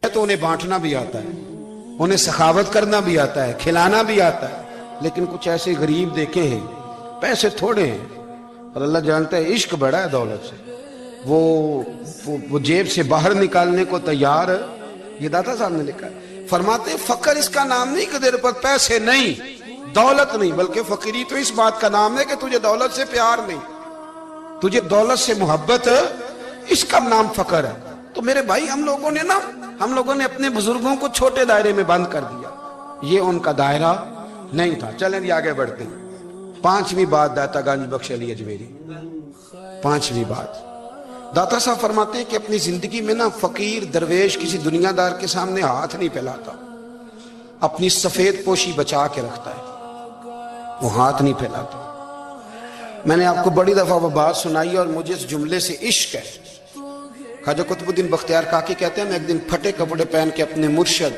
تو انہیں بانٹنا بھی آتا ہے، انہیں سخاوت کرنا بھی آتا ہے، کھلانا بھی آتا ہے، لیکن کچھ ایسے غریب دیکھے ہیں پیسے تھوڑے ہیں اور اللہ جانتا ہے عشق بڑا ہے دولت سے، وہ جیب سے باہر نکالنے کو تیار ہے۔ یہ داتا صاحب نے لکھا ہے، فرماتے ہیں فقر اس کا نام نہیں کہ تیرے پر پیسے نہیں، دولت نہیں، بلکہ فقیری تو اس بات کا نام ہے کہ تجھے دولت سے پیار نہیں، تجھے دولت سے محبت، اس کا نام فقر ہے۔ تو میرے بھائی ہم لوگوں نے اپنے بزرگوں کو چھوٹے دائرے میں بند کر دیا، یہ ان کا دائرہ نہیں تھا۔ چلیں جی آگے بڑھتے ہیں۔ پانچویں بات داتا گنج بخش علی اجمیری، پانچویں بات داتا صاحب فرماتے ہیں کہ اپنی زندگی میں نا فقیر درویش کسی دنیا دار کے سامنے ہاتھ نہیں پھیلاتا، اپنی سفید پوشی بچا کے رکھتا ہے، وہ ہاتھ نہیں پھیلاتا۔ میں نے آپ کو بڑی دفعہ وہ بات سنائی اور مجھے اس جملے سے عشق ہے۔ خواجہ قطب الدین بختیار کاکی کہتے ہیں میں ایک دن پھٹے کپڑے پہن کے اپنے مرشد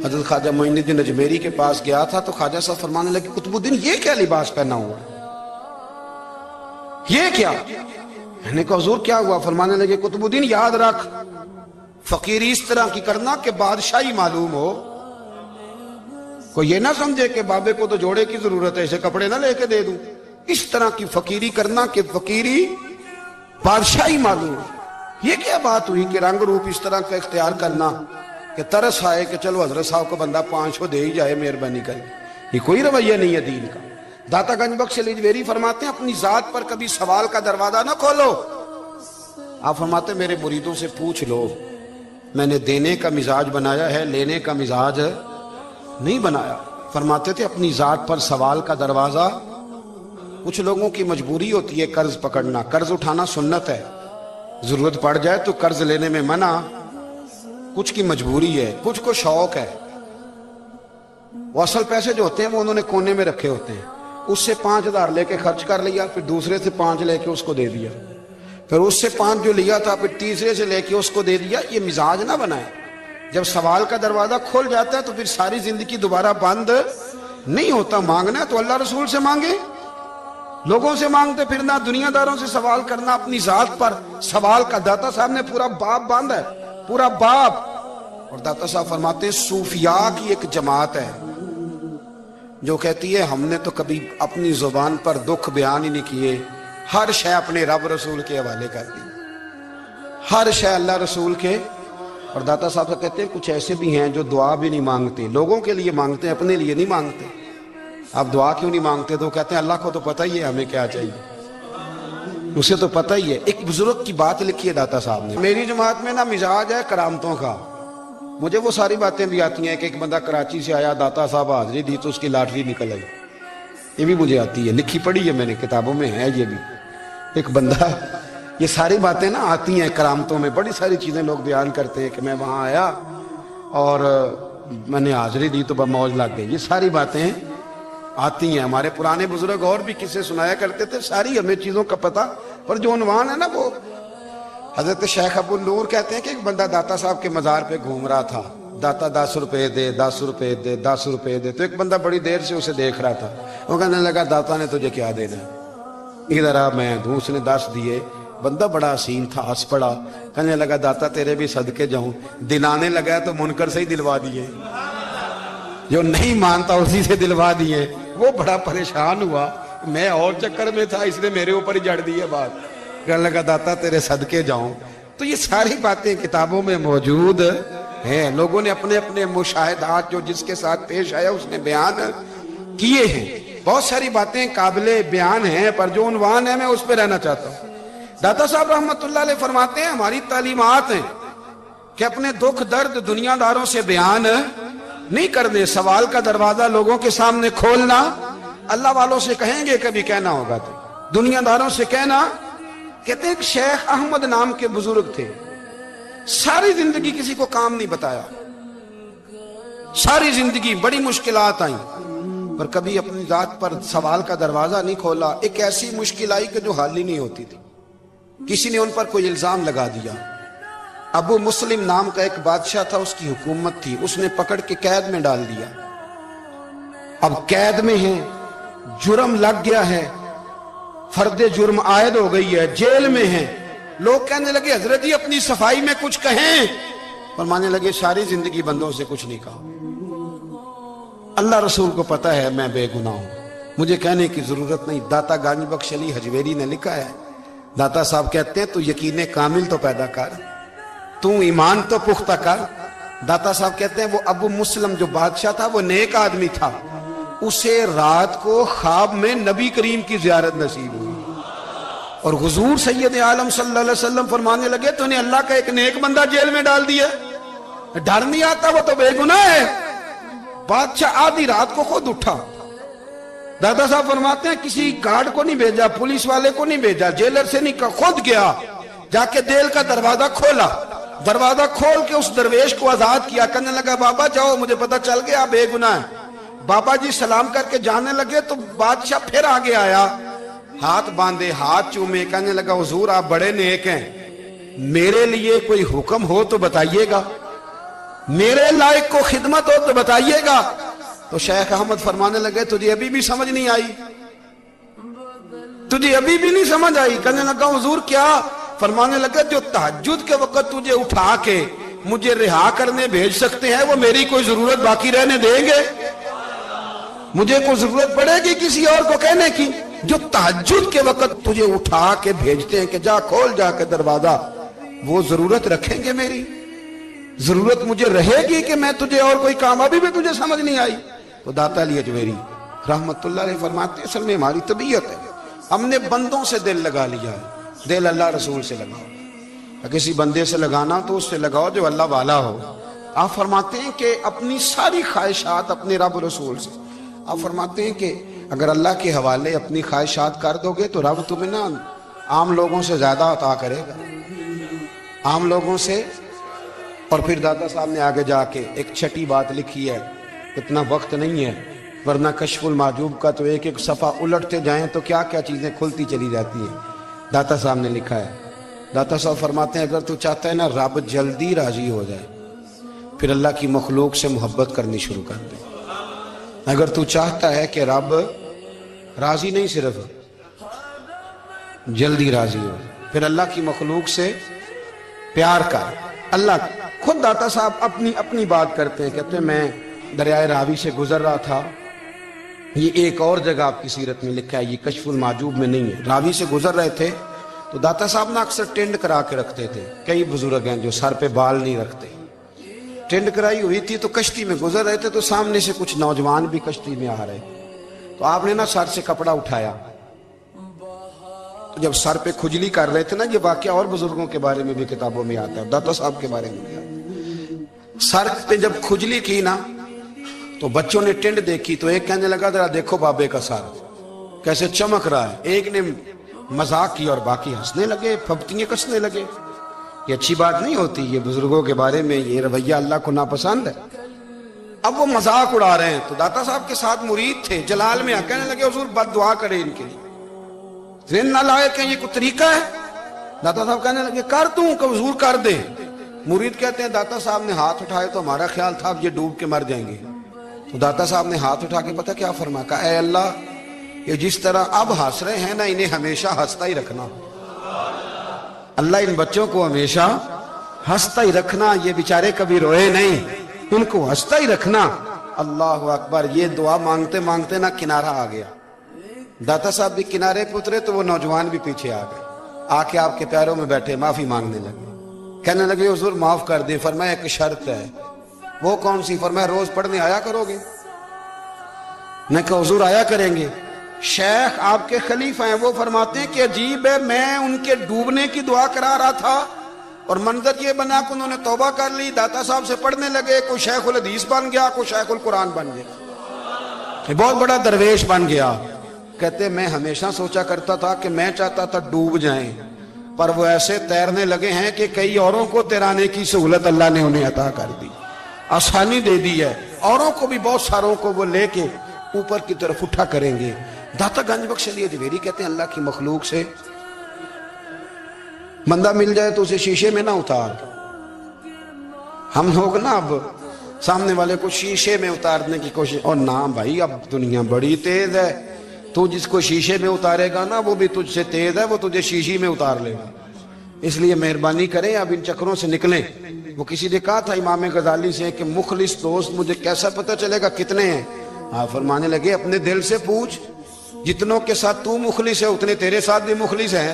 حضرت خواجہ معین الدین اجمیری کے پاس گیا تھا تو خواجہ صاحب فرمانے لگے قطب الدین یہ کیا لباس پہنا ہوا ہے، یہ کیا؟ میں نے کہا حضور کیا ہوا؟ فرمانے لگے قطب الدین یاد رکھ فقیری اس طرح کی کرنا کہ بادشاہی معلوم ہو، کوئی یہ نہ سمجھے کہ بابے کو تو جوڑے کی ضرورت ہے اسے کپڑے نہ لے کے دے دوں، اس طرح کی فقیری کرنا کہ فقیری بادشاہی معلوم ہو۔ یہ کیا بات ہوئی کہ رنگ روپ اس طرح کا اختیار کرنا کہ ترس آئے کہ چلو حضرت صاحب کو بندہ 500 دے ہی جائے مہربانی کر، یہ کوئی رویہ نہیں ہے دین کا۔ داتا گنج بخش علی اجمیری فرماتے ہیں اپنی ذات پر کبھی سوال کا دروازہ نہ کھولو۔ آپ فرماتے ہیں میرے مریدوں سے پوچھ لو، میں نے دینے کا مزاج بنایا ہے، لینے کا مزاج نہیں بنایا۔ فرماتے تھے اپنی ذات پر سوال کا دروازہ، کچھ لوگوں کی مجبوری ہوتی ہے قرض پکڑنا، قرض اٹھانا سنت ہے، ضرورت پڑ جائے تو قرض لینے میں منع، کچھ کی مجبوری ہے، کچھ کو شوق ہے، وہ اصل پیسے جو ہوتے ہیں وہ انہوں نے کونے میں رکھے ہوتے ہیں، اس سے 5000 لے کے خرچ کر لیا، پھر دوسرے سے 5 لے کے اس کو دے دیا، پھر اس سے 5 جو لیا تھا پھر تیسرے سے لے کے اس کو دے دیا۔ یہ مزاج نہ بنائے، جب سوال کا دروازہ کھول جاتا ہے تو پھر ساری زندگی دوبارہ بند نہیں ہوتا۔ مانگنا ہے تو اللہ رسول سے مانگے، لوگوں سے مانگتے پھرنا، دنیا داروں سے سوال کرنا، اپنی ذات پر سوال کا داتا صاحب نے پورا باب باندھا ہے، پورا باب۔ اور داتا صاحب فرماتے ہیں صوفیاء کی ایک جماعت ہے جو کہتی ہے ہم نے تو کبھی اپنی زبان پر دکھ بیان ہی نہیں کیے، ہر شے اپنے رب رسول کے حوالے کر دی، ہر شے اللہ رسول کے۔ اور داتا صاحب کہتے ہیں کچھ ایسے بھی ہیں جو دعا بھی نہیں مانگتے، لوگوں کے لیے مانگتے ہیں، اپنے لیے نہیں مانگتے۔ آپ دعا کیوں نہیں مانگتے؟ تو کہتے ہیں اللہ کو تو پتہ ہی ہے ہمیں کیا چاہیے، اسے تو پتہ ہی ہے۔ ایک بزرگ کی بات لکھی ہے داتا صاحب نے، میری جماعت میں نا مزاج ہے کرامتوں کا، مجھے وہ ساری باتیں بھی آتی ہیں کہ ایک بندہ کراچی سے آیا، داتا صاحب حاضری دی تو اس کی لاٹری نکل آئی، یہ بھی مجھے آتی ہے، لکھی پڑھی ہے میں نے، کتابوں میں ہے یہ بھی۔ ایک بندہ، یہ ساری باتیں نا آتی ہیں کرامتوں میں، بڑی ساری چیزیں لوگ بیان کرتے ہیں کہ میں وہاں آیا اور میں نے حاضری دی تو موج لگ گئی، یہ ساری باتیں آتی ہیں۔ ہمارے پرانے بزرگ اور بھی قصے سنایا کرتے تھے، ساری ہمیں چیزوں کا پتہ، پر جو عنوان ہے نا وہ حضرت شیخ ابو النور کہتے ہیں کہ ایک بندہ داتا صاحب کے مزار پہ گھوم رہا تھا، داتا 10 روپے دے، 10 روپے دے، 10 روپے دے، تو ایک بندہ بڑی دیر سے اسے دیکھ رہا تھا، وہ کہنے لگا داتا نے تجھے کیا دینا ہے، ادھر آ میں دوں۔ اس نے 10 دیے، بندہ بڑا حسین تھا، ہنس پڑا، کہنے لگا داتا تیرے بھی صدقے جاؤں، دلانے لگا تو منکر سے ہی دلوا دیے، جو نہیں مانتا اسی سے دلوا دیے۔ وہ بڑا پریشان ہوا، میں اور چکر میں تھا، اس نے میرے اوپر ہی جڑ دی ہے بات، کہنے لگا داتا تیرے صدقے جاؤں۔ تو یہ ساری باتیں کتابوں میں موجود ہیں، لوگوں نے اپنے اپنے مشاہدات جو جس کے ساتھ پیش آیا اس نے بیان کیے ہیں، بہت ساری باتیں قابل بیان ہیں، پر جو عنوان ہے میں اس پہ رہنا چاہتا ہوں۔ داتا صاحب رحمت اللہ علیہ فرماتے ہیں ہماری تعلیمات ہیں کہ اپنے دکھ درد دنیا داروں سے بیان نہیں کرنے، سوال کا دروازہ لوگوں کے سامنے کھولنا، اللہ والوں سے کہیں گے کبھی کہنا ہوگا تو دنیا داروں سے کہنا۔ کہتے ہیں کہ شیخ احمد نام کے بزرگ تھے، ساری زندگی کسی کو کام نہیں بتایا، ساری زندگی بڑی مشکلات آئیں، پر کبھی اپنی ذات پر سوال کا دروازہ نہیں کھولا۔ ایک ایسی مشکل آئی کہ جو حل ہی نہیں ہوتی تھی، کسی نے ان پر کوئی الزام لگا دیا۔ ابو مسلم نام کا ایک بادشاہ تھا، اس کی حکومت تھی، اس نے پکڑ کے قید میں ڈال دیا۔ اب قید میں ہیں، جرم لگ گیا ہے، فرد جرم عائد ہو گئی ہے، جیل میں ہیں. لوگ کہنے لگے حضرت جی اپنی صفائی میں کچھ کہیں. فرمانے لگے ساری زندگی بندوں سے کچھ نہیں کہا. اللہ رسول کو پتا ہے میں بے گناہ ہوں، مجھے کہنے کی ضرورت نہیں. داتا گنج بخش علی حجویری نے لکھا ہے، داتا صاحب کہتے ہیں تو یقین کامل تو پیدا کر، تو ایمان تو پختہ کر. داتا صاحب کہتے ہیں وہ ابو مسلم جو بادشاہ تھا وہ نیک آدمی تھا، اسے رات کو خواب میں نبی کریم کی زیارت نصیب ہوئی اور حضور سید عالم صلی اللہ علیہ وسلم فرمانے لگے تو نے اللہ کا ایک نیک بندہ جیل میں ڈال دیا. ڈر نہیں آتا، وہ تو بے گناہ ہے. بادشاہ آدھی رات کو خود اٹھا. دادا صاحب فرماتے ہیں کسی گارڈ کو نہیں بھیجا، پولیس والے کو نہیں بھیجا، جیلر سے نہیں کہا، خود گیا. جا کے جیل کا دروازہ کھولا، دروازہ کھول کے اس درویش کو آزاد کیا. کہنے لگا بابا جاؤ، مجھے پتا چل گیا بے گناہ ہے. بابا جی سلام کر کے جانے لگے تو بادشاہ پھر آگے آیا، ہاتھ باندھے، ہاتھ چومے. کہنے لگا حضور آپ بڑے نیک ہیں، میرے لیے کوئی حکم ہو تو بتائیے گا، میرے لائق کو خدمت ہو تو بتائیے گا. تو شیخ احمد فرمانے لگے تجھے ابھی بھی سمجھ نہیں آئی، تجھے ابھی بھی نہیں سمجھ آئی. کہنے لگا حضور کیا؟ فرمانے لگے جو تہجد کے وقت تجھے اٹھا کے مجھے رہا کرنے بھیج سکتے ہیں وہ میری کوئی ضرورت باقی رہنے دیں گے؟ مجھے کوئی ضرورت پڑے گی کسی اور کو کہنے کی؟ جو تہجد کے وقت تجھے اٹھا کے بھیجتے ہیں کہ جا کھول جا کے دروازہ، وہ ضرورت رکھیں گے میری؟ ضرورت مجھے رہے گی کہ میں تجھے اور کوئی کام؟ ابھی بھی تجھے سمجھ نہیں آئی؟ تو داتا علی حجویری رحمت اللہ علیہ فرماتے ہیں اصل میں ہماری طبیعت ہے، ہم نے بندوں سے دل لگا لیا ہے. دل اللہ رسول سے لگاؤ، کسی بندے سے لگانا تو اس سے لگاؤ جو اللہ والا ہو. آپ فرماتے ہیں کہ اپنی ساری خواہشات اپنے رب رسول سے، آپ فرماتے ہیں کہ اگر اللہ کے حوالے اپنی خواہشات کر دو گے تو رب تمہیں نا عام لوگوں سے زیادہ عطا کرے گا، عام لوگوں سے. اور پھر دادا صاحب نے آگے جا کے ایک چھٹی بات لکھی ہے، اتنا وقت نہیں ہے ورنہ کشف المحجوب کا تو ایک ایک صفحہ الٹتے جائیں تو کیا کیا چیزیں کھلتی چلی جاتی ہیں. داتا صاحب نے لکھا ہے، داتا صاحب فرماتے ہیں اگر تو چاہتا ہے نا رب جلدی راضی ہو جائے پھر اللہ کی مخلوق سے محبت کرنی شروع کر دے. اگر تو چاہتا ہے کہ رب راضی نہیں صرف جلدی راضی ہو پھر اللہ کی مخلوق سے پیار کر. اللہ خود داتا صاحب اپنی بات کرتے ہیں، کہتے ہیں میں دریائے راوی سے گزر رہا تھا. یہ ایک اور جگہ آپ کی سیرت میں لکھا ہے، یہ کشف المحجوب میں نہیں ہے. راوی سے گزر رہے تھے تو داتا صاحب نے اکثر ٹینڈ کرا کے رکھتے تھے. کئی بزرگ ہیں جو سر پہ بال نہیں رکھتے، ٹینڈ کرائی ہوئی تھی تو کشتی میں گزر رہے تھے تو سامنے سے کچھ نوجوان بھی کشتی میں آ رہے تو آپ نے نا سر سے کپڑا اٹھایا. تو جب سر پہ کھجلی کر رہے تھے نا، یہ واقعہ اور بزرگوں کے بارے میں بھی کتابوں میں آتا ہے، داتا صاحب کے بارے میں بھی آتا ہے. سر پہ جب کھجلی کی نا تو بچوں نے ٹینڈ دیکھی تو ایک کہنے لگا ذرا دیکھو بابے کا سر کیسے چمک رہا ہے. ایک نے مذاق کی اور باقی ہنسنے لگے، پھپتیاں کسنے لگے. یہ اچھی بات نہیں ہوتی، یہ بزرگوں کے بارے میں یہ رویہ اللہ کو ناپسند ہے. اب وہ مذاق اڑا رہے ہیں تو داتا صاحب کے ساتھ مرید تھے جلال میں کہنے لگے حضور بد دعا کرے ان کے لیے، ذہن نہ لائے کہ یہ کوئی طریقہ ہے. داتا صاحب کہنے لگے کر دوں کہ حضور کر دے. مرید کہتے ہیں داتا صاحب نے ہاتھ اٹھائے تو ہمارا خیال تھا اب یہ ڈوب کے مر جائیں گے. تو داتا صاحب نے ہاتھ اٹھا کے پتہ کیا فرمایا؟ کہا اے اللہ یہ جس طرح اب ہنس رہے ہیں نا انہیں ہمیشہ ہنستا ہی رکھنا. اللہ ان بچوں کو ہمیشہ ہنستا ہی رکھنا، یہ بیچارے کبھی روئے نہیں، ان کو ہنستا ہی رکھنا. اللہ اکبر. یہ دعا مانگتے مانگتے نا کنارہ آ گیا. داتا صاحب بھی کنارے پہ اترے تو وہ نوجوان بھی پیچھے آ گئے، آ کے آپ کے پیروں میں بیٹھے معافی مانگنے لگے. کہنے لگے حضور معاف کر دیں. فرمایا ایک شرط ہے. وہ کون سی؟ فرمایا روز پڑھنے آیا کرو گے؟ میں کہا حضور آیا کریں گے. شیخ آپ کے خلیفہ ہیں، وہ فرماتے ہیں کہ عجیب ہے میں ان کے ڈوبنے کی دعا کرا رہا تھا اور منظر یہ بنا کہ انہوں نے توبہ کر لی، داتا صاحب سے پڑھنے لگے، کوئی شیخ الحدیث بن گیا، کوئی شیخ القرآن بن گیا، بہت بڑا درویش بن گیا. کہتے میں ہمیشہ سوچا کرتا تھا کہ میں چاہتا تھا ڈوب جائیں، پر وہ ایسے تیرنے لگے ہیں کہ کئی اوروں کو تیرانے کی سہولت اللہ نے انہیں عطا کر دی، آسانی دے دی ہے. اوروں کو بھی بہت ساروں کو وہ لے کے اوپر کی طرف اٹھا کریں گے. داتا گنج بخش علی حجویری کہتے ہیں اللہ کی مخلوق سے بندہ مل جائے تو اسے شیشے میں نہ اتار. ہم لوگ نا اب سامنے والے کو شیشے میں اتارنے کی کوشش، اور نہ بھائی اب دنیا بڑی تیز ہے، تو جس کو شیشے میں اتارے گا نا وہ بھی تجھ سے تیز ہے، وہ تجھے شیشی میں اتار لے گا۔ اس لیے مہربانی کریں اب ان چکروں سے نکلیں۔ وہ کسی نے کہا تھا امام غزالی سے کہ مخلص دوست مجھے کیسا پتہ چلے گا کتنے ہیں؟ فرمانے لگے اپنے دل سے پوچھ، جتنوں کے ساتھ تو مخلص ہے اتنے تیرے ساتھ بھی مخلص ہیں،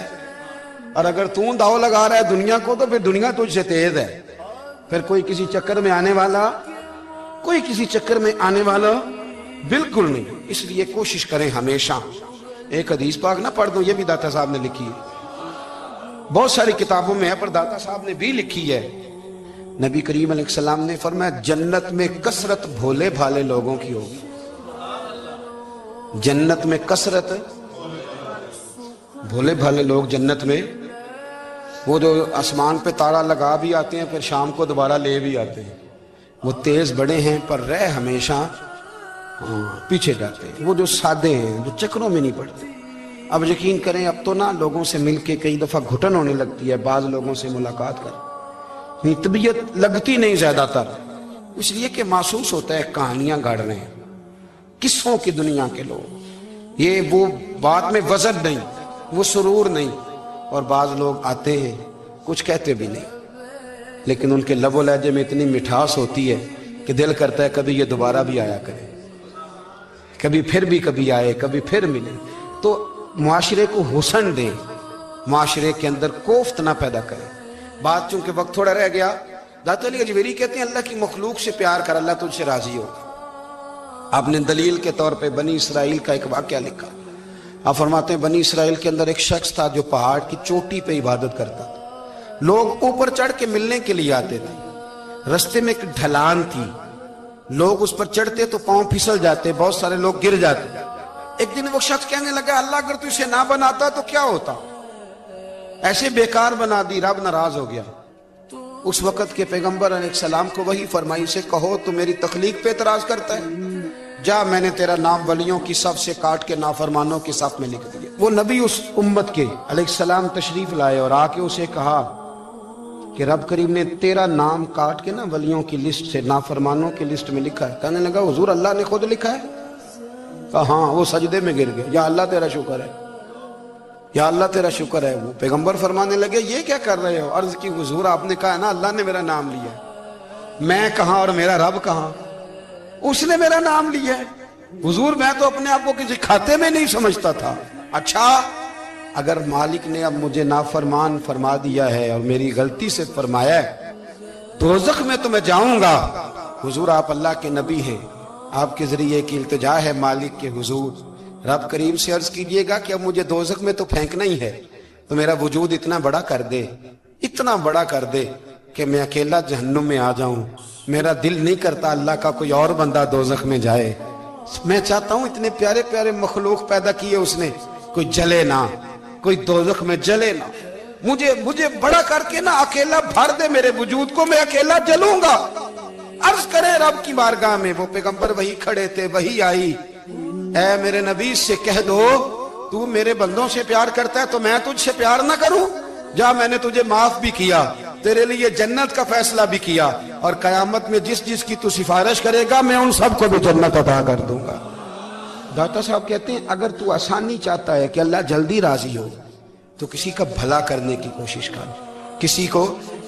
اور اگر تو داؤ لگا رہا ہے دنیا کو تو پھر دنیا تجھ سے تیز ہے۔ پھر کوئی کسی چکر میں آنے والا بالکل نہیں۔ اس لیے کوشش کریں ہمیشہ۔ ایک حدیث پاک نہ پڑھ دوں، یہ بھی داتا صاحب نے لکھی ہے، بہت ساری کتابوں میں ہے پر داتا صاحب نے بھی لکھی ہے۔ نبی کریم علیہ السلام نے فرمایا جنت میں کثرت بھولے بھالے لوگوں کی ہوگی۔ جنت میں کثرت بھولے بھالے لوگ جنت میں، وہ جو آسمان پہ تارا لگا بھی آتے ہیں پھر شام کو دوبارہ لے بھی آتے ہیں، وہ تیز بڑے ہیں پر رہ ہمیشہ پیچھے جاتے ہیں۔ وہ جو سادے ہیں، جو چکروں میں نہیں پڑتے۔ اب یقین کریں اب تو نا لوگوں سے مل کے کئی دفعہ گھٹن ہونے لگتی ہے، بعض لوگوں سے ملاقات کر طبیعت لگتی نہیں زیادہ تر، اس لیے کہ محسوس ہوتا ہے کہانیاں گاڑ رہے ہیں، قصوں کی دنیا کے لوگ، یہ وہ بات میں وزن نہیں، وہ سرور نہیں۔ اور بعض لوگ آتے ہیں کچھ کہتے بھی نہیں، لیکن ان کے لب و لہجے میں اتنی مٹھاس ہوتی ہے کہ دل کرتا ہے کبھی یہ دوبارہ بھی آیا کرے، کبھی آئے، کبھی پھر ملے۔ تو معاشرے کو حسن دیں، معاشرے کے اندر کوفت نہ پیدا کریں۔ بات چونکہ وقت تھوڑا رہ گیا، داتا علی اجویری کہتے ہیں اللہ کی مخلوق سے پیار کر، اللہ تجھ سے راضی ہو۔ آپ نے دلیل کے طور پہ بنی اسرائیل کا ایک واقعہ لکھا۔ آپ فرماتے ہیں بنی اسرائیل کے اندر ایک شخص تھا جو پہاڑ کی چوٹی پہ عبادت کرتا تھا، لوگ اوپر چڑھ کے ملنے کے لیے آتے تھے، رستے میں ایک ڈھلان تھی، لوگ اس پر چڑھتے تو پاؤں پھسل جاتے، بہت سارے لوگ گر جاتے۔ ایک دن وہ شخص کہنے لگا اللہ اگر تو اسے نہ بناتا تو کیا ہوتا، ایسے بیکار بنا دی، رب ناراض ہو گیا۔ اس وقت کے پیغمبر علیہ السلام کو وہی فرمائی سے کہو تو میری تخلیق پہ اعتراض کرتا ہے، جا میں نے تیرا نام ولیوں کی صف سے کاٹ کے نافرمانوں کی صف میں لکھ دیا۔ وہ نبی اس امت کے علیہ السلام تشریف لائے اور آ کے اسے کہا کہ رب کریم نے تیرا نام کاٹ کے نا ولیوں کی لسٹ سے نافرمانوں کی لسٹ میں لکھا ہے۔ کہنے لگا حضور اللہ نے خود لکھا ہے؟ کہا ہاں۔ وہ سجدے میں گر گئے، یا اللہ تیرا شکر ہے، یا اللہ تیرا شکر ہے۔ وہ پیغمبر فرمانے لگے یہ کیا کر رہے ہو؟ عرض کی حضور آپ نے کہا ہے نا اللہ نے میرا نام لیا ہے، میں کہاں اور میرا رب کہاں؟ اس نے میرا نام لیا ہے حضور، میں تو اپنے آپ کو کسی کھاتے میں نہیں سمجھتا تھا۔ اچھا اگر مالک نے اب مجھے نافرمان فرما دیا ہے اور میری غلطی سے فرمایا ہے دوزخ میں تو میں جاؤں گا۔ حضور آپ اللہ کے نبی ہیں، آپ کے ذریعے کی التجا ہے مالک کے حضور، رب کریم سے عرض کیجئے گا کہ اب مجھے دوزخ میں تو پھینکنا ہی ہے، تو میرا وجود اتنا بڑا کر دے، اتنا بڑا کر دے کہ میں اکیلا جہنم میں آ جاؤں۔ میرا دل نہیں کرتا اللہ کا کوئی اور بندہ دوزخ میں جائے، میں چاہتا ہوں اتنے پیارے پیارے مخلوق پیدا کیے اس نے، کوئی جلے نہ، کوئی دوزخ میں جلے نہ، مجھے بڑا کر کے نہ اکیلا بھر دے میرے وجود کو، میں اکیلا جلوں گا۔ عرض کرے رب کی بارگاہ میں، وہ پیغمبر وہی کھڑے تھے، وہی آئی، اے میرے نبی سے کہہ دو تو میرے بندوں سے پیار کرتا ہے تو میں تجھ سے پیار نہ کروں؟ جا میں نے تجھے معاف بھی کیا، تیرے لیے جنت کا فیصلہ بھی کیا، اور قیامت میں جس کی تو سفارش کرے گا میں ان سب کو بھی جنت عطا کر دوں گا۔ داتا صاحب کہتے ہیں اگر تو آسانی چاہتا ہے کہ اللہ جلدی راضی ہو تو کسی کا بھلا کرنے کی کوشش کر، کسی کو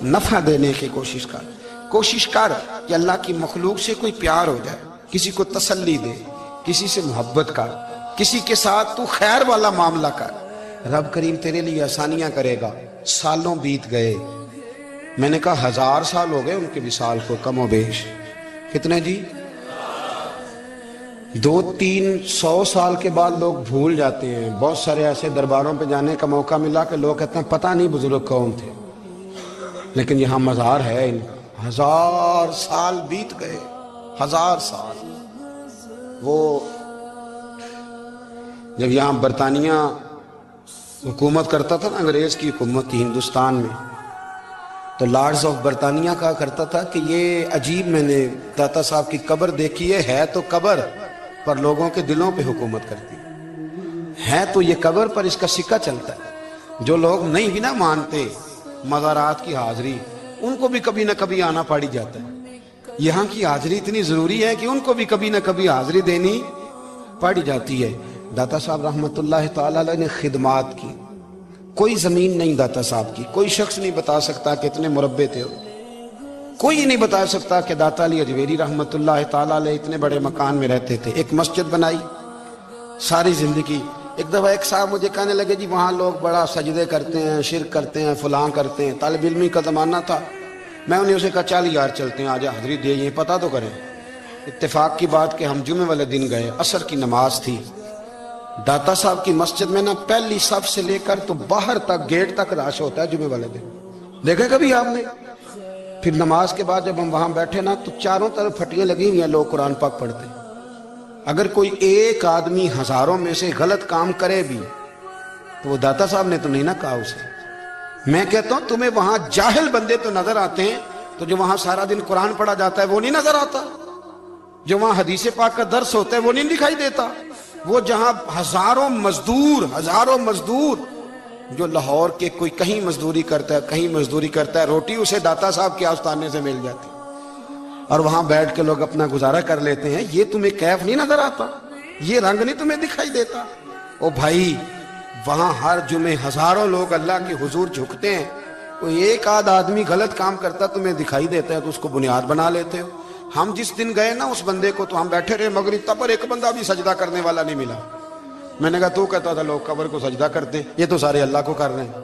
نفع دینے کی کوشش کر کہ اللہ کی مخلوق سے کوئی پیار ہو جائے، کسی کو تسلی دے، کسی سے محبت کر، کسی کے ساتھ تو خیر والا معاملہ کر، رب کریم تیرے لیے آسانیاں کرے گا۔ سالوں بیت گئے، میں نے کہا 1000 سال ہو گئے ان کے وصال کو کم و بیش، کتنے جی؟ 200-300 سال کے بعد لوگ بھول جاتے ہیں۔ بہت سارے ایسے درباروں پہ جانے کا موقع ملا کہ لوگ کہتے ہیں پتہ نہیں بزرگ کون تھے، لیکن یہاں مزار ہے ان کا۔ 1000 سال بیت گئے، 1000 سال۔ وہ جب یہاں برطانیہ حکومت کرتا تھا نا، انگریز کی حکومت تھی ہندوستان میں، تو لارڈز آف برطانیہ کہا کرتا تھا کہ یہ عجیب، میں نے داتا صاحب کی قبر دیکھی ہے تو قبر پر لوگوں کے دلوں پہ حکومت کرتی ہے تو یہ قبر پر اس کا سکہ چلتا ہے۔ جو لوگ نہیں بھی نہ مانتے مزارات کی حاضری، ان کو بھی کبھی نہ کبھی آنا پڑ جاتا ہے۔ یہاں کی حاضری اتنی ضروری ہے کہ ان کو بھی کبھی نہ کبھی حاضری دینی پڑ جاتی ہے۔ داتا صاحب رحمتاللہ تعالی علیہ نے خدمات کی، کوئی زمین نہیں داتا صاحب کی، کوئی شخص نہیں بتا سکتا کہ اتنے مربع تھے، کوئی نہیں بتا سکتا کہ داتا علی اجویری رحمت اللہ تعالی علیہ اتنے بڑے مکان میں رہتے تھے۔ ایک مسجد بنائی ساری زندگی۔ ایک دفعہ ایک صاحب مجھے کہنے لگے جی وہاں لوگ بڑا سجدے کرتے ہیں، شرک کرتے ہیں، فلاں کرتے ہیں، طالب علمی کا زمانہ تھا۔ میں انہیں اسے کہا چل یار چلتے ہیں، آجا حضری دے یہ پتہ تو کریں۔ اتفاق کی بات کہ ہم جمعے والے دن گئے، عصر کی نماز تھی، داتا صاحب کی مسجد میں نا پہلی صف سے لے کر تو باہر تک گیٹ تک رش ہوتا ہے جمعے والے دن، دیکھا کبھی آپ نے؟ پھر نماز کے بعد جب ہم وہاں بیٹھے نا تو چاروں طرف پھٹیاں لگی ہوئی ہیں، لوگ قرآن پاک پڑھتے ہیں۔ اگر کوئی ایک آدمی ہزاروں میں سے غلط کام کرے بھی تو وہ داتا صاحب نے تو نہیں نہ کہا اسے۔ میں کہتا ہوں تمہیں وہاں جاہل بندے تو نظر آتے ہیں، تو جو وہاں سارا دن قرآن پڑھا جاتا ہے وہ نہیں نظر آتا، جو وہاں حدیث پاک کا درس ہوتا ہے وہ نہیں دکھائی دیتا، وہ جہاں ہزاروں مزدور جو لاہور کے کوئی کہیں مزدوری کرتا ہے، کہیں مزدوری کرتا ہے، روٹی اسے داتا صاحب کے آستانے سے مل جاتی، اور وہاں بیٹھ کے لوگ اپنا گزارا کر لیتے ہیں۔ یہ تمہیں کیف نہیں نظر آتا؟ یہ رنگ نہیں تمہیں دکھائی دیتا؟ او بھائی وہاں ہر جمعے ہزاروں لوگ اللہ کے حضور جھکتے ہیں، کوئی ایک آدھ آدمی غلط کام کرتا تمہیں دکھائی دیتا ہے تو اس کو بنیاد بنا لیتے ہو۔ ہم جس دن گئے نا اس بندے کو تو ہم بیٹھے رہے مغرب تک، پر ایک بندہ بھی سجدہ کرنے والا نہیں ملا۔ میں نے کہا تو کہتا تھا لوگ قبر کو سجدہ کرتے ہیں، یہ تو سارے اللہ کو کر رہے ہیں،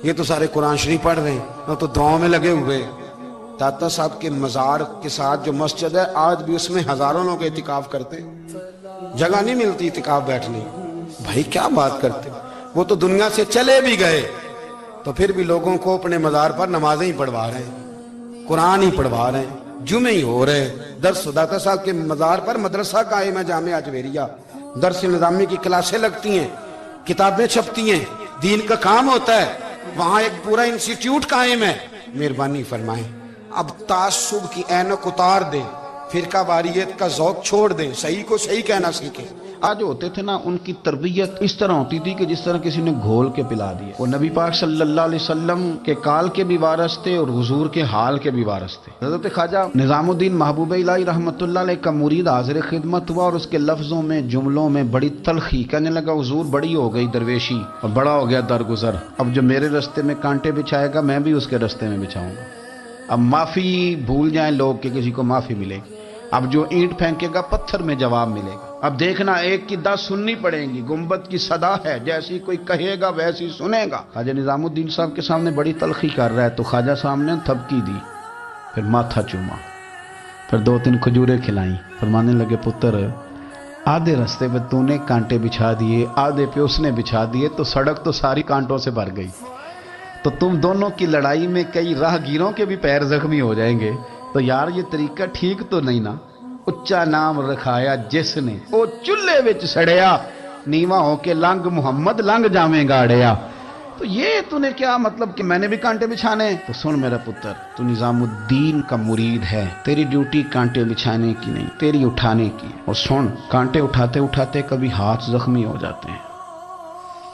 یہ تو سارے قرآن شریف پڑھ رہے ہیں، وہ تو دعاؤں میں لگے ہوئے۔ داتا صاحب کے مزار کے ساتھ جو مسجد ہے آج بھی اس میں ہزاروں لوگ اعتکاف کرتے ہیں، جگہ نہیں ملتی اعتکاف بیٹھنے۔ بھائی کیا بات کرتے، وہ تو دنیا سے چلے بھی گئے تو پھر بھی لوگوں کو اپنے مزار پر نمازیں ہی پڑھوا رہے ہیں، قرآن ہی پڑھوا رہے ہیں، جمعے ہی ہو رہے ہیں، درس داتا صاحب کے مزار پر مدرسہ قائم ہے جامعہ اجویریہ، درس نظامی کی کلاسیں لگتی ہیں، کتابیں چھپتی ہیں، دین کا کام ہوتا ہے، وہاں ایک پورا انسٹیٹیوٹ قائم ہے۔ مہربانی فرمائیں اب تعصب کی اینک اتار دیں، فرقہ واریت کا ذوق چھوڑ دیں، صحیح کو صحیح کہنا سیکھیں۔ آج ہوتے تھے نا ان کی تربیت اس طرح ہوتی تھی کہ جس طرح کسی نے گھول کے پلا دیا۔ وہ نبی پاک صلی اللہ علیہ وسلم کے کال کے بھی وارث تھے اور حضور کے حال کے بھی وارث تھے۔ حضرت خواجہ نظام الدین محبوب الہی رحمۃ اللہ علیہ کا مرید حاضر خدمت ہوا اور اس کے لفظوں میں جملوں میں بڑی تلخی، کہنے لگا حضور بڑی ہو گئی درویشی اور بڑا ہو گیا درگزر، اب جو میرے رستے میں کانٹے بچھائے گا میں بھی اس کے رستے میں بچھاؤں گا۔ اب معافی بھول جائیں لوگ کہ کسی کو معافی ملے گی، اب جو اینٹ پھینکے گا پتھر میں جواب ملے گا۔ اب دیکھنا ایک کی 10 سننی پڑیں گی، گنبد کی صدا ہے، جیسی کوئی کہے گا ویسی سنے گا۔ خواجہ نظام الدین صاحب کے سامنے بڑی تلخی کر رہا ہے تو خواجہ صاحب نے تھپکی دی، پھر ماتھا چوما، پھر 2-3 کھجوریں کھلائیں، فرمانے لگے پتر آدھے رستے پہ تو نے کانٹے بچھا دیے، آدھے پہ اس نے بچھا دیے تو سڑک تو ساری کانٹوں سے بھر گئی، تو تم دونوں کی لڑائی میں کئی راہ گیروں کے بھی پیر زخمی ہو جائیں گے، تو یار یہ طریقہ ٹھیک تو نہیں نا۔ اچا نام رکھایا جس نے او چولہے وچ سڑیا، نیواں ہو کے لنگ محمد لنگ جاویں گاڑیا۔ تو یہ تو نے کیا مطلب کہ میں نے بھی کانٹے بچھانے؟ تو سن میرا پتر، تو نظام الدین کا مرید ہے، تیری ڈیوٹی کانٹے بچھانے کی نہیں، تیری اٹھانے کی۔ اور سن، کانٹے اٹھاتے اٹھاتے کبھی ہاتھ زخمی ہو جاتے ہیں،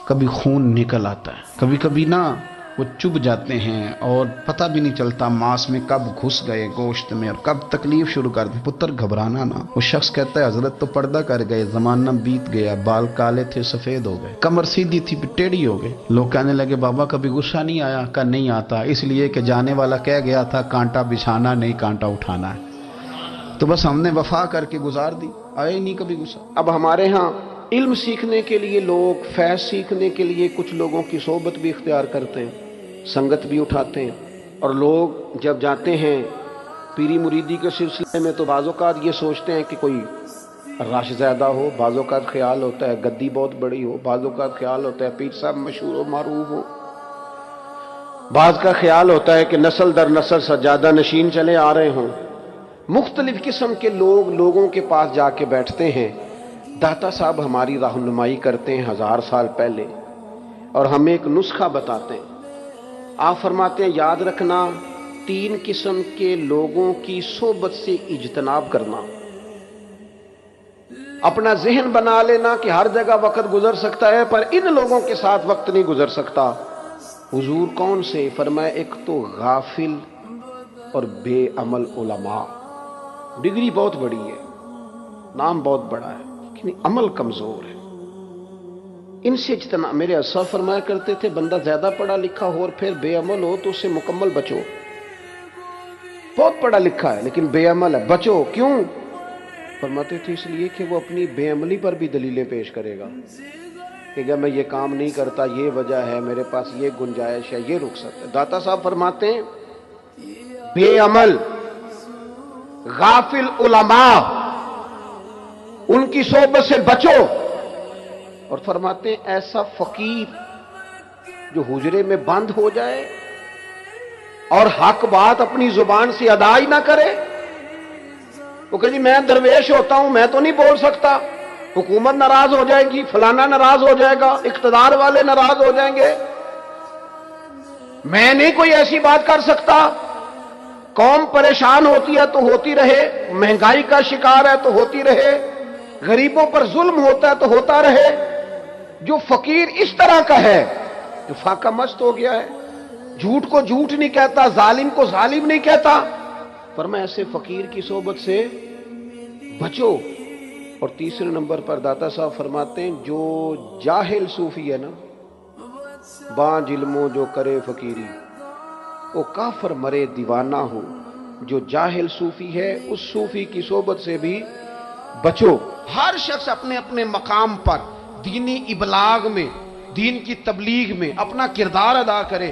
کبھی خون نکل آتا ہے، کبھی کبھی نا وہ چبھ جاتے ہیں اور پتہ بھی نہیں چلتا ماس میں کب گھس گئے گوشت میں اور کب تکلیف شروع کر دی۔ پتر گھبرانا نا۔ وہ شخص کہتا ہے حضرت تو پردہ کر گئے، زمانہ بیت گیا، بال کالے تھے سفید ہو گئے، کمر سیدھی تھی پھر ٹیڑھی ہو گئے۔ لوگ کہنے لگے بابا کبھی غصہ نہیں آیا؟ کہ نہیں آتا، اس لیے کہ جانے والا کہہ گیا تھا کانٹا بچھانا نہیں کانٹا اٹھانا ہے، تو بس ہم نے وفا کر کے گزار دی، آئے نہیں کبھی غصہ۔ اب ہمارے ہاں علم سیکھنے کے لیے لوگ، فیض سیکھنے کے لیے کچھ لوگوں کی صحبت بھی اختیار کرتے ہیں، سنگت بھی اٹھاتے ہیں، اور لوگ جب جاتے ہیں پیری مریدی کے سلسلے میں تو بعض اوقات یہ سوچتے ہیں کہ کوئی رش زیادہ ہو، بعض اوقات خیال ہوتا ہے گدی بہت بڑی ہو، بعض اوقات خیال ہوتا ہے پیر صاحب مشہور و معروف ہو، بعض کا خیال ہوتا ہے کہ نسل در نسل سجادہ نشین چلے آ رہے ہوں۔ مختلف قسم کے لوگ لوگوں کے پاس جا کے بیٹھتے ہیں۔ داتا صاحب ہماری رہنمائی کرتے ہیں 1000 سال پہلے، اور ہمیں ایک نسخہ بتاتے ہیں۔ آپ فرماتے ہیں یاد رکھنا 3 قسم کے لوگوں کی صحبت سے اجتناب کرنا، اپنا ذہن بنا لینا کہ ہر جگہ وقت گزر سکتا ہے پر ان لوگوں کے ساتھ وقت نہیں گزر سکتا۔ حضور کون سے؟ فرمایا ایک تو غافل اور بے عمل علماء۔ ڈگری بہت بڑی ہے، نام بہت بڑا ہے لیکن عمل کمزور ہے، ان سے اجتناب. میرے اسا فرمایا کرتے تھے بندہ زیادہ پڑھا لکھا ہو اور پھر بے عمل ہو تو اس سے مکمل بچو. بہت پڑھا لکھا ہے لیکن بے عمل ہے، بچو. کیوں؟ فرماتے تھے اس لیے کہ وہ اپنی بے عملی پر بھی دلیلیں پیش کرے گا کہ جب میں یہ کام نہیں کرتا یہ وجہ ہے، میرے پاس یہ گنجائش ہے، یہ رخصت ہے. داتا صاحب فرماتے ہیں بے عمل غافل علماء ان کی صحبت سے بچو. اور فرماتے ہیں ایسا فقیر جو حجرے میں بند ہو جائے اور حق بات اپنی زبان سے ادا ہی نہ کرے. وہ کہ جی میں درویش ہوتا ہوں، میں تو نہیں بول سکتا، حکومت ناراض ہو جائے گی، فلانا ناراض ہو جائے گا، اقتدار والے ناراض ہو جائیں گے، میں نہیں کوئی ایسی بات کر سکتا. قوم پریشان ہوتی ہے تو ہوتی رہے، مہنگائی کا شکار ہے تو ہوتی رہے، غریبوں پر ظلم ہوتا ہے تو ہوتا رہے. جو فقیر اس طرح کا ہے جو فاقہ مست ہو گیا ہے، جھوٹ کو جھوٹ نہیں کہتا، ظالم کو ظالم نہیں کہتا، فرمایا ایسے فقیر کی صحبت سے بچو. اور تیسرے نمبر پر داتا صاحب فرماتے ہیں جو جاہل صوفی ہے نا، بانج علموں جو کرے فقیری، وہ کافر مرے دیوانہ ہو. جو جاہل صوفی ہے اس صوفی کی صحبت سے بھی بچو. ہر شخص اپنے اپنے مقام پر دینی ابلاغ میں، دین کی تبلیغ میں اپنا کردار ادا کرے.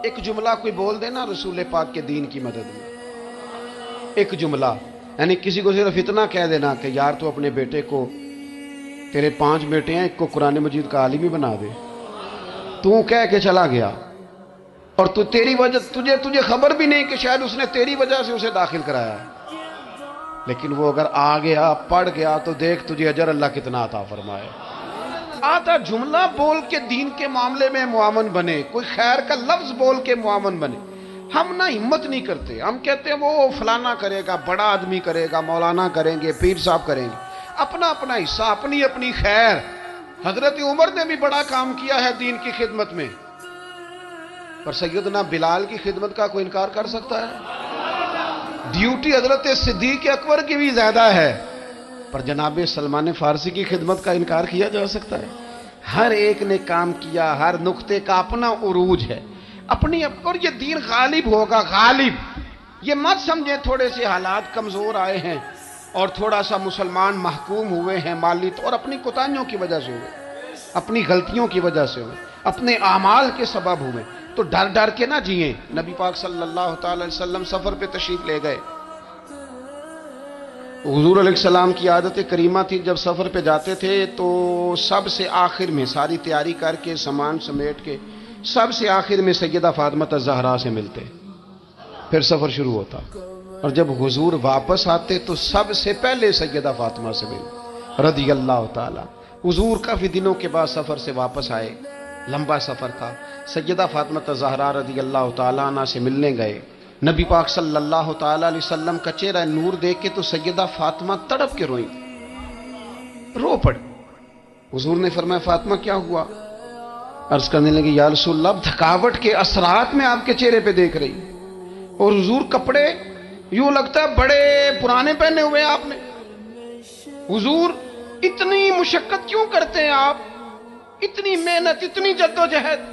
ایک جملہ کوئی بول دے نا رسول پاک کے دین کی مدد میں، ایک جملہ، یعنی کسی کو صرف اتنا کہہ دینا کہ یار تو اپنے بیٹے کو، تیرے 5 بیٹے ہیں، ایک کو قرآن مجید کا عالم ہی بنا دے. تو کہہ کے چلا گیا اور تو تیری وجہ تجھے خبر بھی نہیں کہ شاید اس نے تیری وجہ سے اسے داخل کرایا، لیکن وہ اگر آ گیا پڑھ گیا تو دیکھ تجھے اجر اللہ کتنا عطا فرمائے. آتا جملہ بول کے دین کے معاملے میں معاون بنے، کوئی خیر کا لفظ بول کے معاون بنے. ہم نہ ہمت نہیں کرتے، ہم کہتے ہیں وہ فلانا کرے گا، بڑا آدمی کرے گا، مولانا کریں گے، پیر صاحب کریں گے. اپنا اپنا حصہ، اپنی اپنی خیر. حضرت عمر نے بھی بڑا کام کیا ہے دین کی خدمت میں، پر سیدنا بلال کی خدمت کا کوئی انکار کر سکتا ہے؟ ڈیوٹی حضرت صدیق اکبر کی بھی زیادہ ہے، پر جناب سلمان فارسی کی خدمت کا انکار کیا جا سکتا ہے؟ ہر ایک نے کام کیا، ہر نقطے کا اپنا عروج ہے، اپنی. اور یہ دین غالب ہوگا، غالب. یہ مت سمجھیں تھوڑے سے حالات کمزور آئے ہیں اور تھوڑا سا مسلمان محکوم ہوئے ہیں مالی اور اپنی کوتاہیوں کی وجہ سے ہوئے، اپنی غلطیوں کی وجہ سے ہوئے، اپنے اعمال کے سبب ہوئے، تو ڈر ڈر کے نہ جئیں. نبی پاک صلی اللہ تعالی علیہ وسلم سفر پہ تشریف لے گئے. حضور علیہ السلام کی عادت کریمہ تھی جب سفر پہ جاتے تھے تو سب سے آخر میں ساری تیاری کر کے سامان سمیٹ کے سب سے آخر میں سیدہ فاطمہ الزہرا سے ملتے، پھر سفر شروع ہوتا. اور جب حضور واپس آتے تو سب سے پہلے سیدہ فاطمہ سے مل رضی اللہ تعالی. حضور کافی دنوں کے بعد سفر سے واپس آئے، لمبا سفر تھا. سیدہ فاطمہ الزہرا رضی اللہ تعالیٰ عنہ سے ملنے گئے. نبی پاک صلی اللہ تعالیٰ علیہ وسلم کا چہرہ نور دیکھ کے تو سیدہ فاطمہ تڑپ کے روئی، رو پڑی. حضور نے فرمایا فاطمہ کیا ہوا؟ عرض کرنے لگی یا رسول اللہ تھکاوٹ کے اثرات میں آپ کے چہرے پہ دیکھ رہی. اور حضور کپڑے یوں لگتا ہے بڑے پرانے پہنے ہوئے آپ نے. حضور اتنی مشقت کیوں کرتے ہیں آپ، اتنی محنت، اتنی جدوجہد؟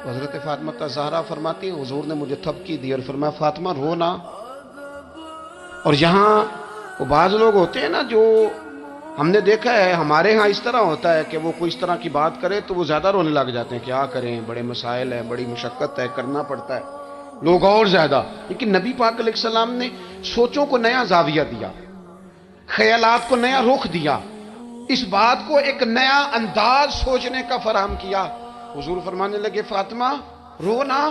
حضرت فاطمہ الزہرا فرماتی ہیں حضور نے مجھے تھپکی دی اور فرمایا فاطمہ رو نا. اور یہاں وہ بعض لوگ ہوتے ہیں نا جو ہم نے دیکھا ہے ہمارے ہاں اس طرح ہوتا ہے کہ وہ کوئی اس طرح کی بات کرے تو وہ زیادہ رونے لگ جاتے ہیں، کیا کریں، بڑے مسائل ہیں، بڑی مشقت ہے، کرنا پڑتا ہے، لوگ اور زیادہ. لیکن نبی پاک علیہ السلام نے سوچوں کو نیا زاویہ دیا، خیالات کو نیا رخ دیا، اس بات کو ایک نیا انداز سوچنے کا فراہم کیا. حضور فرمانے لگے فاطمہ رو نا،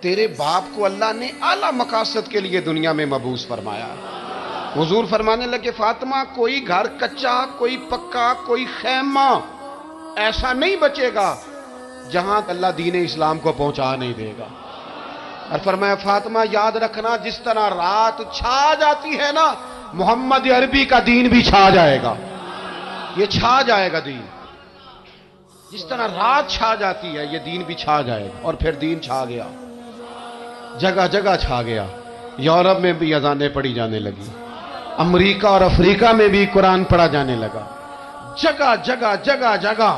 تیرے باپ کو اللہ نے اعلیٰ مقاصد کے لیے دنیا میں مبعوث فرمایا. حضور فرمانے لگے فاطمہ کوئی گھر کچا، کوئی پکا، کوئی خیمہ ایسا نہیں بچے گا جہاں اللہ دین اسلام کو پہنچا نہیں دے گا. اور فرمایا فاطمہ یاد رکھنا جس طرح رات چھا جاتی ہے نا، محمد عربی کا دین بھی چھا جائے گا، یہ چھا جائے گا دین. جس طرح رات چھا جاتی ہے یہ دین بھی چھا جائے گا. اور پھر دین چھا گیا، جگہ جگہ چھا گیا. یورپ میں بھی اذانیں پڑھی جانے لگی، امریکہ اور افریقہ میں بھی قرآن پڑھا جانے لگا. جگہ جگہ جگہ جگہ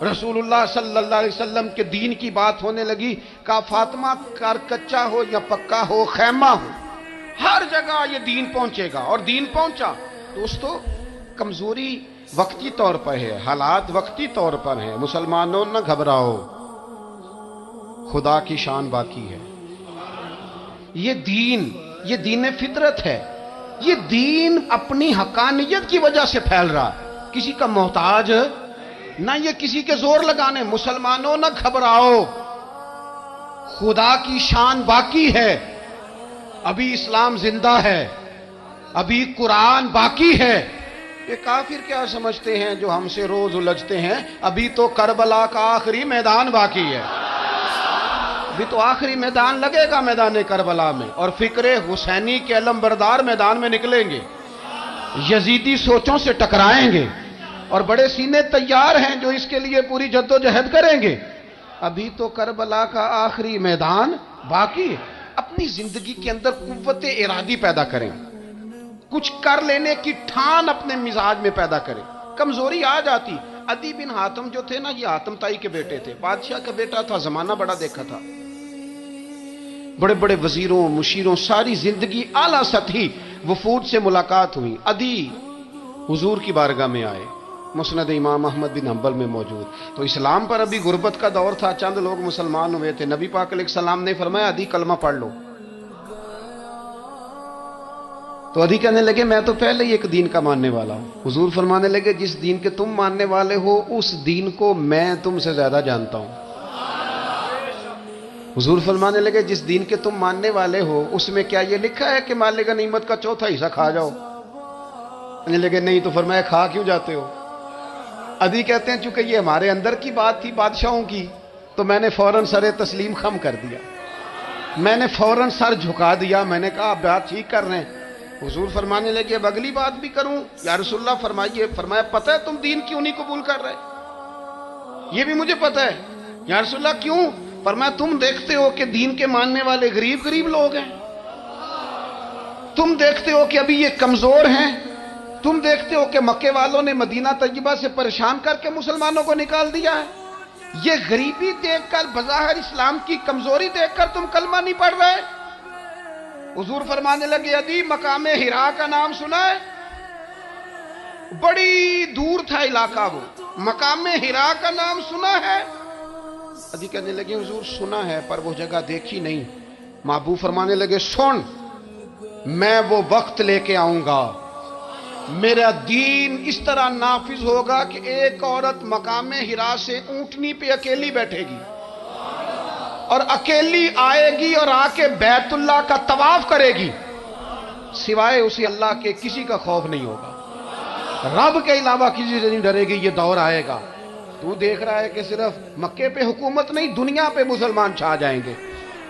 رسول اللہ صلی اللہ علیہ وسلم کے دین کی بات ہونے لگی. کہا فاطمہ کار کچا ہو یا پکا ہو، خیمہ ہو، ہر جگہ یہ دین پہنچے گا. اور دین پہنچا. دوستو کمزوری وقتی طور پر ہے، حالات وقتی طور پر ہیں. مسلمانوں نہ گھبراؤ، خدا کی شان باقی ہے. یہ دین فطرت ہے. یہ دین اپنی حقانیت کی وجہ سے پھیل رہا ہے، کسی کا محتاج نہ یہ کسی کے زور لگانے. مسلمانوں نہ گھبراؤ، خدا کی شان باقی ہے. ابھی اسلام زندہ ہے، ابھی قرآن باقی ہے. یہ کافر کیا سمجھتے ہیں جو ہم سے روز الجھتے ہیں؟ ابھی تو کربلا کا آخری میدان باقی ہے. ابھی تو آخری میدان لگے گا میدان کربلا میں، اور فکر حسینی کے علم بردار میدان میں نکلیں گے، یزیدی سوچوں سے ٹکرائیں گے، اور بڑے سینے تیار ہیں جو اس کے لیے پوری جد و جہد کریں گے. ابھی تو کربلا کا آخری میدان باقی ہے. اپنی زندگی کے اندر قوت ارادی پیدا کریں، کچھ کر لینے کی ٹھان اپنے مزاج میں پیدا کریں. کمزوری آ جاتی. عدی بن حاتم جو تھے نا، یہ حاتم تائی کے بیٹے تھے، بادشاہ کا بیٹا تھا، زمانہ بڑا دیکھا تھا، بڑے بڑے وزیروں مشیروں، ساری زندگی اعلیٰ سطحی وفود سے ملاقات ہوئی. عدی حضور کی بارگاہ میں آئے، مسند امام احمد بن حنبل میں موجود. تو اسلام پر ابھی غربت کا دور تھا، چند لوگ مسلمان ہوئے تھے. نبی پاک علیہ السلام نے فرمایا عدی کلمہ پڑھ لو. تو عدی کہنے لگے میں تو پہلے ہی ایک دین کا ماننے والا ہوں. حضور فرمانے لگے جس دین کے تم ماننے والے ہو اس دین کو میں تم سے زیادہ جانتا ہوں. حضور فرمانے لگے جس دین کے تم ماننے والے ہو اس میں کیا یہ لکھا ہے کہ مال غنیمت کا چوتھا حصہ کھا جاؤ؟ کہنے لگے نہیں. تو فرمایا کھا کیوں جاتے ہو؟ عدی کہتے ہیں چونکہ یہ ہمارے اندر کی بات تھی بادشاہوں کی، تو میں نے فوراً سر تسلیم خم کر دیا، میں نے فوراً سر جھکا دیا. میں نے کہا آپ بات ٹھیک کر رہے ہیں. حضور فرمانے لگے اب اگلی بات بھی کروں یا رسول اللہ فرمائیے. فرمایا پتہ ہے تم دین کیوں نہیں قبول کر رہے؟ یہ بھی مجھے پتہ ہے. یا رسول اللہ کیوں؟ فرمایا تم دیکھتے ہو کہ دین کے ماننے والے غریب غریب لوگ ہیں، تم دیکھتے ہو کہ ابھی یہ کمزور ہیں، تم دیکھتے ہو کہ مکے والوں نے مدینہ طیبہ سے پریشان کر کے مسلمانوں کو نکال دیا ہے. یہ غریبی دیکھ کر، بظاہر اسلام کی کمزوری دیکھ کر تم کلمہ نہیں پڑھ رہے؟ حضور فرمانے لگے عدی مقام حرا کا نام سنا ہے؟ بڑی دور تھا علاقہ وہ. مقام حرا کا نام سنا ہے؟ عدی کہنے لگے حضور سنا ہے پر وہ جگہ دیکھی نہیں. محبوب فرمانے لگے سن، میں وہ وقت لے کے آؤں گا، میرا دین اس طرح نافذ ہوگا کہ ایک عورت مقام حرا سے اونٹنی پہ اکیلی بیٹھے گی اور اکیلی آئے گی اور آ کے بیت اللہ کا طواف کرے گی، سوائے اسے اللہ کے کسی کا خوف نہیں ہوگا، رب کے علاوہ کسی سے نہیں ڈرے گی. یہ دور آئے گا. تو دیکھ رہا ہے کہ صرف مکے پہ حکومت نہیں، دنیا پہ مسلمان چھا جائیں گے.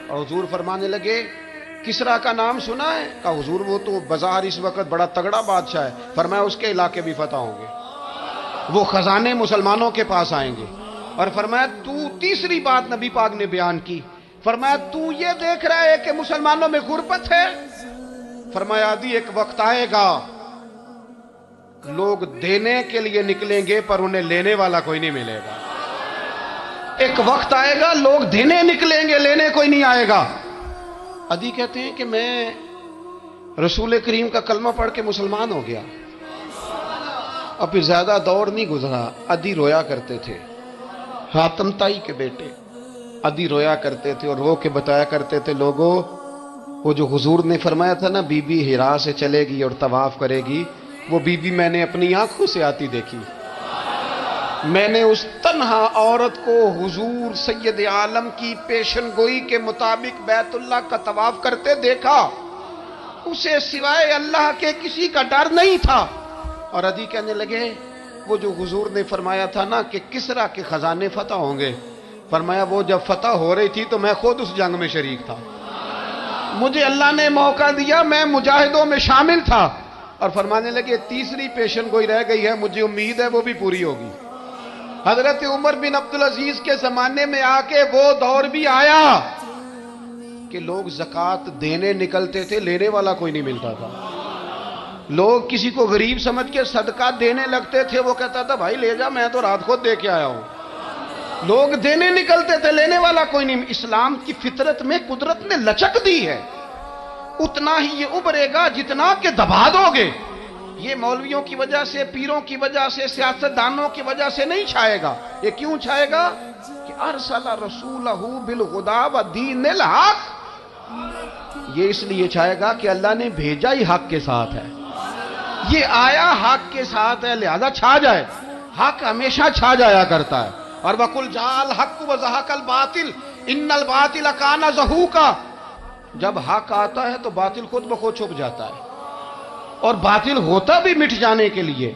اور حضور فرمانے لگے کسرا کا نام سنا ہے؟ کہا حضور وہ تو بظاہر اس وقت بڑا تگڑا بادشاہ ہے. فرمایا اس کے علاقے بھی فتح ہوں گے، وہ خزانے مسلمانوں کے پاس آئیں گے. اور فرمایا تو تیسری بات نبی پاک نے بیان کی. فرمایا تو یہ دیکھ رہا ہے کہ مسلمانوں میں غربت ہے؟ فرمایا عدی ایک وقت آئے گا لوگ دینے کے لیے نکلیں گے پر انہیں لینے والا کوئی نہیں ملے گا. ایک وقت آئے گا لوگ دینے نکلیں گے، لینے کوئی نہیں آئے گا. عدی کہتے ہیں کہ میں رسول کریم کا کلمہ پڑھ کے مسلمان ہو گیا. اب پھر زیادہ دور نہیں گزرا. عدی رویا کرتے تھے، حاتم تائی کے بیٹے عدی رویا کرتے تھے اور رو کے بتایا کرتے تھے لوگوں وہ جو حضور نے فرمایا تھا نا بی بی حرا سے چلے گی اور طواف کرے گی، وہ بی بی میں نے اپنی آنکھوں سے آتی دیکھی. میں نے اس تنہا عورت کو حضور سید عالم کی پیشن گوئی کے مطابق بیت اللہ کا طواف کرتے دیکھا. اسے سوائے اللہ کے کسی کا ڈر نہیں تھا. اور عدی کہنے لگے وہ جو حضور نے فرمایا تھا نا کہ کسرا کے خزانے فتح ہوں گے، فرمایا وہ جب فتح ہو رہی تھی تو میں خود اس جنگ میں شریک تھا، مجھے اللہ نے موقع دیا، میں مجاہدوں میں شامل تھا. اور فرمانے لگے تیسری پیشن گوئی رہ گئی ہے، مجھے امید ہے وہ بھی پوری ہوگی. حضرت عمر بن عبدالعزیز کے زمانے میں آ کے وہ دور بھی آیا کہ لوگ زکوٰۃ دینے نکلتے تھے، لینے والا کوئی نہیں ملتا تھا. لوگ کسی کو غریب سمجھ کے صدقہ دینے لگتے تھے، وہ کہتا تھا بھائی لے جا، میں تو رات خود دے کے آیا ہوں۔ لوگ دینے نکلتے تھے، لینے والا کوئی نہیں۔ اسلام کی فطرت میں قدرت نے لچک دی ہے، اتنا ہی یہ ابھرے گا جتنا کہ دبا دو گے۔ یہ مولویوں کی وجہ سے، پیروں کی وجہ سے، سیاستدانوں کی وجہ سے نہیں چھائے گا۔ یہ کیوں چھائے گا؟ کہ ارسل رسولہ بالہدی ودین الحق، یہ اس لیے چھائے گا کہ اللہ نے بھیجا ہی حق کے ساتھ ہے، یہ آیا حق کے ساتھ ہے، لہذا چھا جائے۔ حق ہمیشہ چھا جایا کرتا ہے۔ اور وَقُلْ جَاءَ الْحَقُّ وَزَهَقَ الْبَاطِلُ إِنَّ الْبَاطِلَ كَانَ زَهُوقًا، جب حق آتا ہے تو باطل خود بخود چھپ جاتا ہے، اور باطل ہوتا بھی مٹ جانے کے لیے۔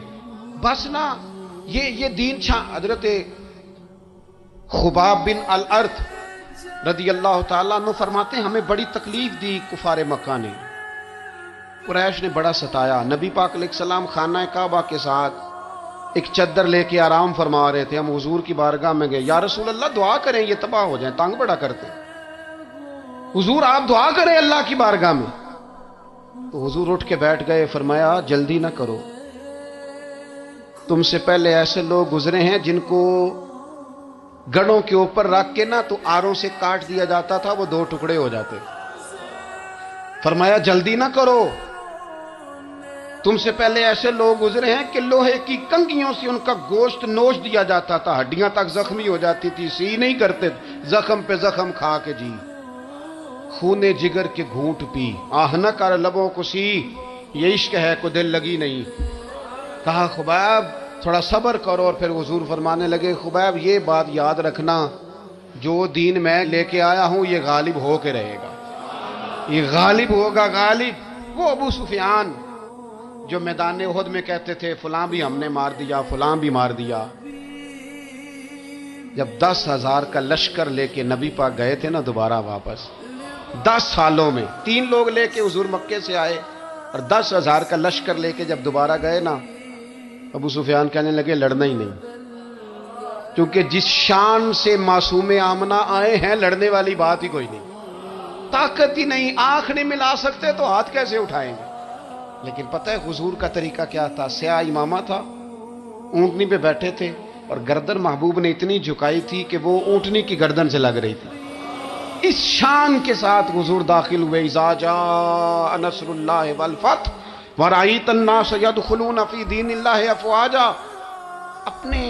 بس نا یہ دین حضرت خباب بن الارت رضی اللہ تعالیٰ عنہ فرماتے ہیں ہمیں بڑی تکلیف دی کفار مکہ نے، قریش نے بڑا ستایا۔ نبی پاک علیہ السلام خانہ کعبہ کے ساتھ ایک چادر لے کے آرام فرما رہے تھے، ہم حضور کی بارگاہ میں گئے، یا رسول اللہ دعا کریں یہ تباہ ہو جائیں، تنگ بڑا کرتے۔ حضور آپ دعا کریں اللہ کی بارگاہ میں۔ تو حضور اٹھ کے بیٹھ گئے، فرمایا جلدی نہ کرو، تم سے پہلے ایسے لوگ گزرے ہیں جن کو گڑوں کے اوپر رکھ کے نا تو آروں سے کاٹ دیا جاتا تھا، وہ 2 ٹکڑے ہو جاتے۔ فرمایا جلدی نہ کرو، تم سے پہلے ایسے لوگ گزرے ہیں کہ لوہے کی کنگھیوں سے ان کا گوشت نوچ دیا جاتا تھا، ہڈیاں تک زخمی ہو جاتی تھی، سی نہیں کرتے، زخم پہ زخم کھا کے جی خونے جگر کے گھونٹ پی، آہ نہ کر لبوں کو سی، یہ عشق ہے کو دل لگی نہیں۔ کہا خباب تھوڑا صبر کرو، اور پھر حضور فرمانے لگے خباب یہ بات یاد رکھنا، جو دین میں لے کے آیا ہوں یہ غالب ہو کے رہے گا، یہ غالب ہوگا، غالب۔ وہ ابو سفیان جو میدان احد میں کہتے تھے فلاں بھی ہم نے مار دیا، فلاں بھی مار دیا، جب 10,000 کا لشکر لے کے نبی پاک گئے تھے نا دوبارہ واپس، 10 سالوں میں 3 لوگ لے کے حضور مکے سے آئے، اور 10,000 کا لشکر لے کے جب دوبارہ گئے نا، ابو سفیان کہنے لگے لڑنا ہی نہیں، کیونکہ جس شان سے معصوم آمنہ آئے ہیں لڑنے والی بات ہی کوئی نہیں، طاقت ہی نہیں، آنکھ نہیں ملا سکتے تو ہاتھ کیسے اٹھائیں گے۔ لیکن پتہ ہے حضور کا طریقہ کیا تھا؟ سیاہ امامہ تھا، اونٹنی پہ بیٹھے تھے، اور گردن محبوب نے اتنی جھکائی تھی کہ وہ اونٹنی کی گردن سے لگ رہی تھی۔ اس شان کے ساتھ حضور داخل ہوئے، اذا جاء نصر اللہ والفتح ورأیت الناس يدخلون فی دین اللہ افواجا۔ اپنے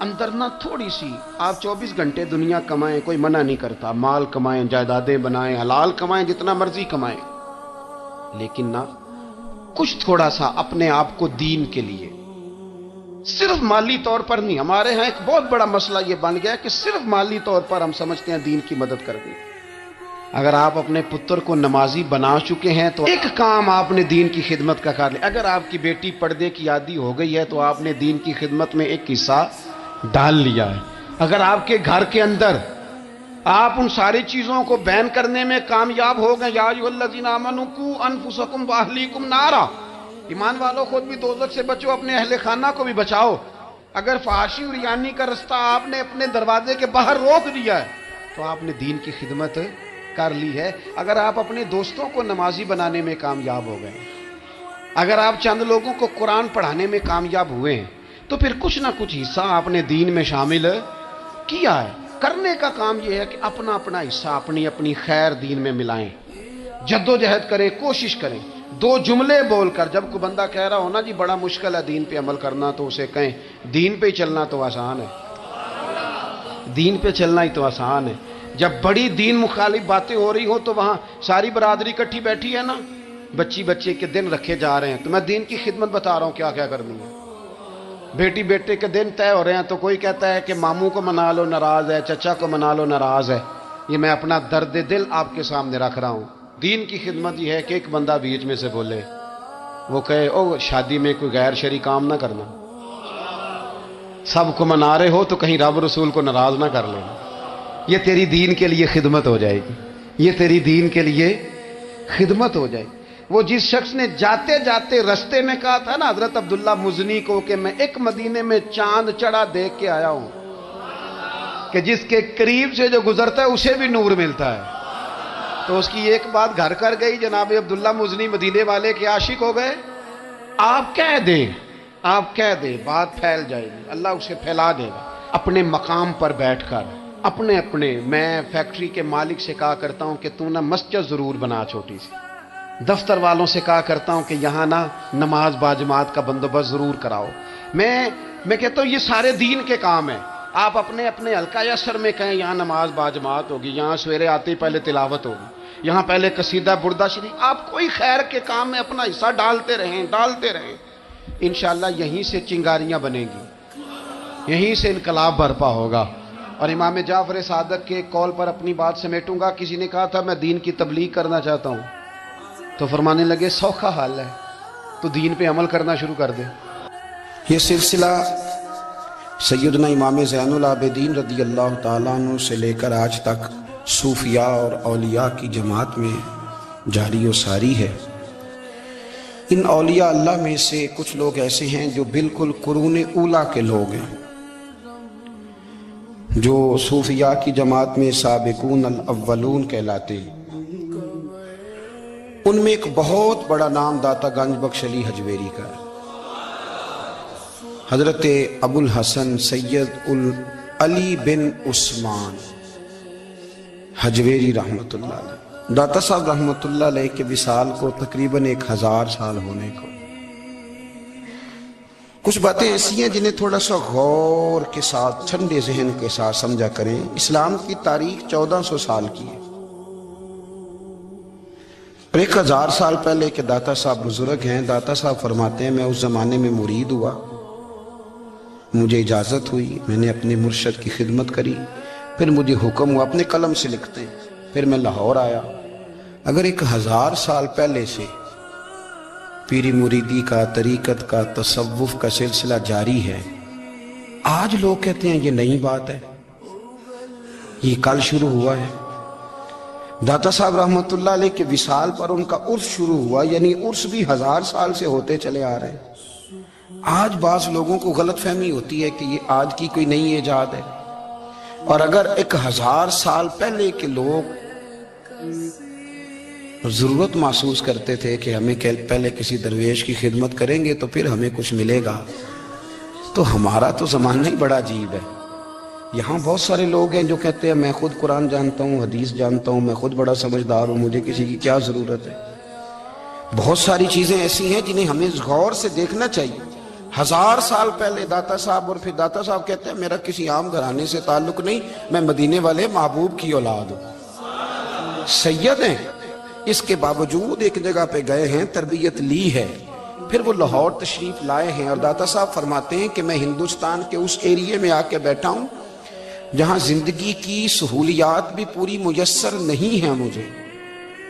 اندر نہ تھوڑی سی، آپ 24 گھنٹے دنیا کمائیں، کوئی منع نہیں کرتا، مال کمائیں، جائیدادیں بنائیں، حلال کمائیں، جتنا مرضی کمائیں، لیکن نہ کچھ تھوڑا سا اپنے آپ کو دین کے لیے، صرف مالی طور پر نہیں۔ ہمارے ہاں ایک بہت بڑا مسئلہ یہ بن گیا کہ صرف مالی طور پر ہم سمجھتے ہیں دین کی مدد کر دی۔ اگر آپ اپنے پتر کو نمازی بنا چکے ہیں تو ایک کام آپ نے دین کی خدمت کا کر لیا۔ اگر آپ کی بیٹی پردے کی عادی ہو گئی ہے تو آپ نے دین کی خدمت میں ایک حصہ ڈال لیا ہے۔ اگر آپ کے گھر کے اندر آپ ان ساری چیزوں کو بین کرنے میں کامیاب ہو گئے، یا ایھا الذین آمنوا قوا انفسکم واہلیکم نارا، ایمان والوں خود بھی دوزخ سے بچو، اپنے اہل خانہ کو بھی بچاؤ۔ اگر فحاشی اور ریانی کا رستہ آپ نے اپنے دروازے کے باہر روک دیا ہے تو آپ نے دین کی خدمت کر لی ہے۔ اگر آپ اپنے دوستوں کو نمازی بنانے میں کامیاب ہو گئے، اگر آپ چند لوگوں کو قرآن پڑھانے میں کامیاب ہوئے ہیں، تو پھر کچھ نہ کچھ حصہ آپ نے دین میں شامل کیا ہے۔ کرنے کا کام یہ ہے کہ اپنا اپنا حصہ، اپنی اپنی خیر دین میں ملائیں، جدوجہد کریں، کوشش کریں۔ 2 جملے بول کر، جب کوئی بندہ کہہ رہا ہو نا جی بڑا مشکل ہے دین پہ عمل کرنا، تو اسے کہیں دین پہ ہی چلنا تو آسان ہے، دین پہ چلنا ہی تو آسان ہے۔ جب بڑی دین مخالف باتیں ہو رہی ہوں تو وہاں ساری برادری کٹھی بیٹھی ہے نا، بچے کے دن رکھے جا رہے ہیں، تو میں دین کی خدمت بتا رہا ہوں کیا کیا کرنی ہے۔ بیٹی بیٹے کے دن طے ہو رہے ہیں تو کوئی کہتا ہے کہ ماموں کو منا لو ناراض ہے، چچا کو منا لو ناراض ہے۔ یہ میں اپنا درد دل آپ کے سامنے رکھ رہا ہوں۔ دین کی خدمت یہ ہے کہ ایک بندہ بیچ میں سے بولے، وہ کہے او شادی میں کوئی غیر شرعی کام نہ کرنا، سب کو منا رہے ہو تو کہیں رب رسول کو ناراض نہ کر لینا۔ یہ تیری دین کے لیے خدمت ہو جائے گی، یہ تیری دین کے لیے خدمت ہو جائے گی۔ وہ جس شخص نے جاتے جاتے رستے میں کہا تھا نا حضرت عبداللہ مزنی کو کہ میں ایک مدینے میں چاند چڑھا دیکھ کے آیا ہوں کہ جس کے قریب سے جو گزرتا ہے اسے بھی نور ملتا ہے، تو اس کی ایک بات گھر کر گئی، جناب عبداللہ مزنی مدینے والے کے عاشق ہو گئے۔ آپ کہہ دیں بات پھیل جائے گی، اللہ اسے پھیلا دے گا اپنے مقام پر بیٹھ کر۔ اپنے میں فیکٹری کے مالک سے کہا کرتا ہوں کہ تو نہ مسجد ضرور بنا چھوٹی سی، دفتر والوں سے کہا کرتا ہوں کہ یہاں نہ نماز باجماعت کا بندوبست ضرور کراؤ۔ میں کہتا ہوں یہ سارے دین کے کام ہیں۔ آپ اپنے حلقہ یسر میں کہیں یہاں نماز باجماعت ہوگی، یہاں سویرے آتے ہی پہلے تلاوت ہوگی، یہاں پہلے قصیدہ بردہ شریف، آپ کوئی خیر کے کام میں اپنا حصہ ڈالتے رہیں انشاءاللہ یہیں سے چنگاریاں بنیں گی، یہیں سے انقلاب برپا ہوگا۔ اور امام جعفر صادق کے قول پر اپنی بات سمیٹوں گا، کسی نے کہا تھا میں دین کی تبلیغ کرنا چاہتا ہوں، تو فرمانے لگے سوکھا حال ہے، تو دین پہ عمل کرنا شروع کر دے۔ یہ سلسلہ سیدنا امام زین العابدین رضی اللہ تعالیٰ عنہ سے لے کر آج تک صوفیاء اور اولیاء کی جماعت میں جاری و ساری ہے۔ ان اولیاء اللہ میں سے کچھ لوگ ایسے ہیں جو بالکل قرون اولیٰ کے لوگ ہیں، جو صوفیاء کی جماعت میں سابقون الاولون کہلاتے ہیں۔ ان میں ایک بہت بڑا نام داتا گنج بخش علی حجویری کا ہے۔ حضرت ابو الحسن سید علی بن عثمان حجویری رحمۃ اللہ علیہ، داتا صاحب رحمۃ اللہ علیہ کے وصال کو تقریباً 1000 سال ہونے کو۔ کچھ باتیں ایسی ہیں جنہیں تھوڑا سا غور کے ساتھ، ٹھنڈے ذہن کے ساتھ سمجھا کریں۔ اسلام کی تاریخ 1400 سال کی ہے، اور 1000 سال پہلے کے داتا صاحب بزرگ ہیں۔ داتا صاحب فرماتے ہیں میں اس زمانے میں مرید ہوا، مجھے اجازت ہوئی، میں نے اپنے مرشد کی خدمت کری، پھر مجھے حکم ہوا، اپنے قلم سے لکھتے ہیں، پھر میں لاہور آیا۔ اگر 1000 سال پہلے سے پیری مریدی کا، طریقت کا، تصوف کا سلسلہ جاری ہے، آج لوگ کہتے ہیں یہ نئی بات ہے، یہ کل شروع ہوا ہے۔ داتا صاحب رحمۃ اللہ علیہ کے وصال پر ان کا عرس شروع ہوا، یعنی عرس بھی 1000 سال سے ہوتے چلے آ رہے ہیں۔ آج بعض لوگوں کو غلط فہمی ہوتی ہے کہ یہ آج کی کوئی نئی ایجاد ہے، اور اگر 1000 سال پہلے کے لوگ ضرورت محسوس کرتے تھے کہ ہمیں پہلے کسی درویش کی خدمت کریں گے تو پھر ہمیں کچھ ملے گا، تو ہمارا تو زمانہ ہی بڑا عجیب ہے۔ یہاں بہت سارے لوگ ہیں جو کہتے ہیں میں خود قرآن جانتا ہوں، حدیث جانتا ہوں، میں خود بڑا سمجھدار ہوں، مجھے کسی کی کیا ضرورت ہے۔ بہت ساری چیزیں ایسی ہیں جنہیں ہمیں غور سے دیکھنا چاہیے۔ 1000 سال پہلے داتا صاحب، اور پھر داتا صاحب کہتے ہیں میرا کسی عام گھرانے سے تعلق نہیں، میں مدینے والے محبوب کی اولاد ہوں، سید ہیں۔ اس کے باوجود ایک جگہ پہ گئے ہیں، تربیت لی ہے، پھر وہ لاہور تشریف لائے ہیں، اور داتا صاحب فرماتے ہیں کہ میں ہندوستان کے اس ایریے میں آ کے بیٹھا ہوں جہاں زندگی کی سہولیات بھی پوری میسر نہیں ہیں مجھے۔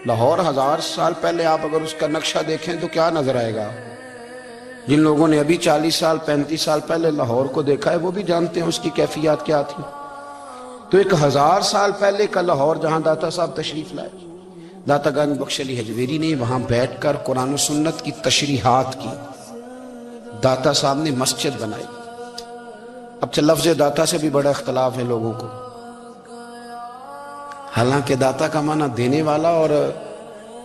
لاہور 1000 سال پہلے آپ اگر اس کا نقشہ دیکھیں تو کیا نظر آئے گا؟ جن لوگوں نے ابھی 40 سال 35 سال پہلے لاہور کو دیکھا ہے وہ بھی جانتے ہیں اس کی کیفیات کیا تھی۔ تو 1000 سال پہلے کا لاہور جہاں داتا صاحب تشریف لائے، داتا گنج بخش علی حجویری نے وہاں بیٹھ کر قرآن و سنت کی تشریحات کی۔ داتا صاحب نے مسجد بنائی۔ اب لفظ داتا سے بھی بڑا اختلاف ہے لوگوں کو، حالانکہ داتا کا معنی دینے والا، اور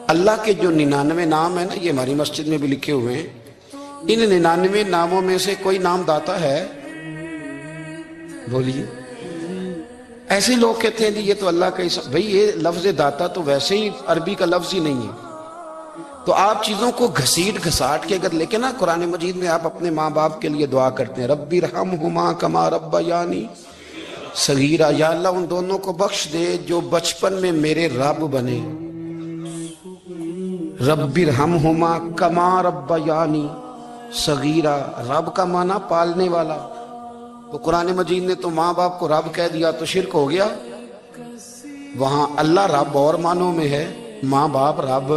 اللہ کے جو 99 نام ہیں نا، یہ ہماری مسجد میں بھی لکھے ہوئے ہیں، ان 99 ناموں میں سے کوئی نام داتا ہے؟ بولیے۔ ایسے لوگ کہتے ہیں جی یہ تو اللہ کا بھئی یہ لفظ داتا تو ویسے ہی عربی کا لفظ ہی نہیں ہے۔ تو آپ چیزوں کو گھسیٹ گھساٹ کے اگر لے کے نا قرآن مجید میں آپ اپنے ماں باپ کے لیے دعا کرتے ہیں ربی رحمہما کما ربیانی صغیرا، یا اللہ ان دونوں کو بخش دے جو بچپن میں میرے رب بنے۔ ربی رحمہما کما ربیانی صغیرا، رب کا معنی پالنے والا، تو قرآن مجید نے تو ماں باپ کو رب کہہ دیا تو شرک ہو گیا۔ وہاں اللہ رب اور معنوں میں ہے، ماں باپ رب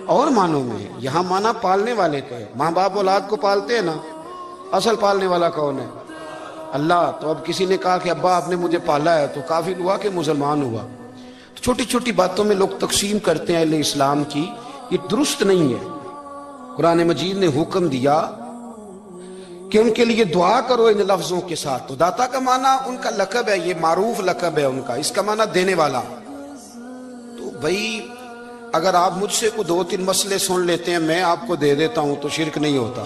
اور معنوں میں ہے۔ یہاں معنی پالنے والے کا ہے، ماں باپ اولاد کو پالتے ہیں نا، اصل پالنے والا کون ہے؟ اللہ۔ تو اب کسی نے کہا کہ ابا آپ نے مجھے پالا ہے تو کافر ہوا کہ مسلمان ہوا؟ چھوٹی چھوٹی باتوں میں لوگ تقسیم کرتے ہیں اہل اسلام کی، یہ درست نہیں ہے۔ قرآن مجید نے حکم دیا کہ ان کے لیے دعا کرو ان لفظوں کے ساتھ۔ تو داتا کا معنی ان کا لقب ہے، یہ معروف لقب ہے ان کا، اس کا معنی دینے والا۔ تو بھائی اگر آپ مجھ سے کوئی 2-3 مسئلے سن لیتے ہیں میں آپ کو دے دیتا ہوں تو شرک نہیں ہوتا.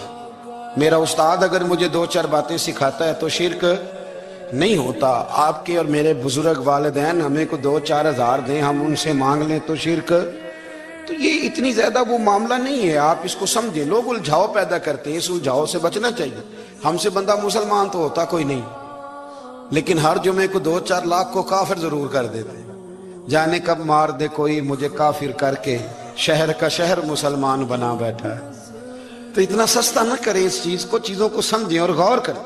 میرا استاد اگر مجھے 2-4 باتیں سکھاتا ہے تو شرک نہیں ہوتا. آپ کے اور میرے بزرگ والدین ہمیں کو 2-4 ہزار دیں, ہم ان سے مانگ لیں تو شرک, تو یہ اتنی زیادہ وہ معاملہ نہیں ہے. آپ اس کو سمجھیں. لوگ الجھاؤ پیدا کرتے ہیں, اس الجھاؤ سے بچنا چاہیے. ہم سے بندہ مسلمان تو ہوتا کوئی نہیں, لیکن ہر جمعے کو 2-4 لاکھ کو کافر ضرور کر دیتے ہیں. جانے کب مار دے کوئی مجھے کافر کر کے, شہر کا شہر مسلمان بنا بیٹھا ہے. تو اتنا سستا نہ کریں اس چیز کو, چیزوں کو سمجھیں اور غور کریں.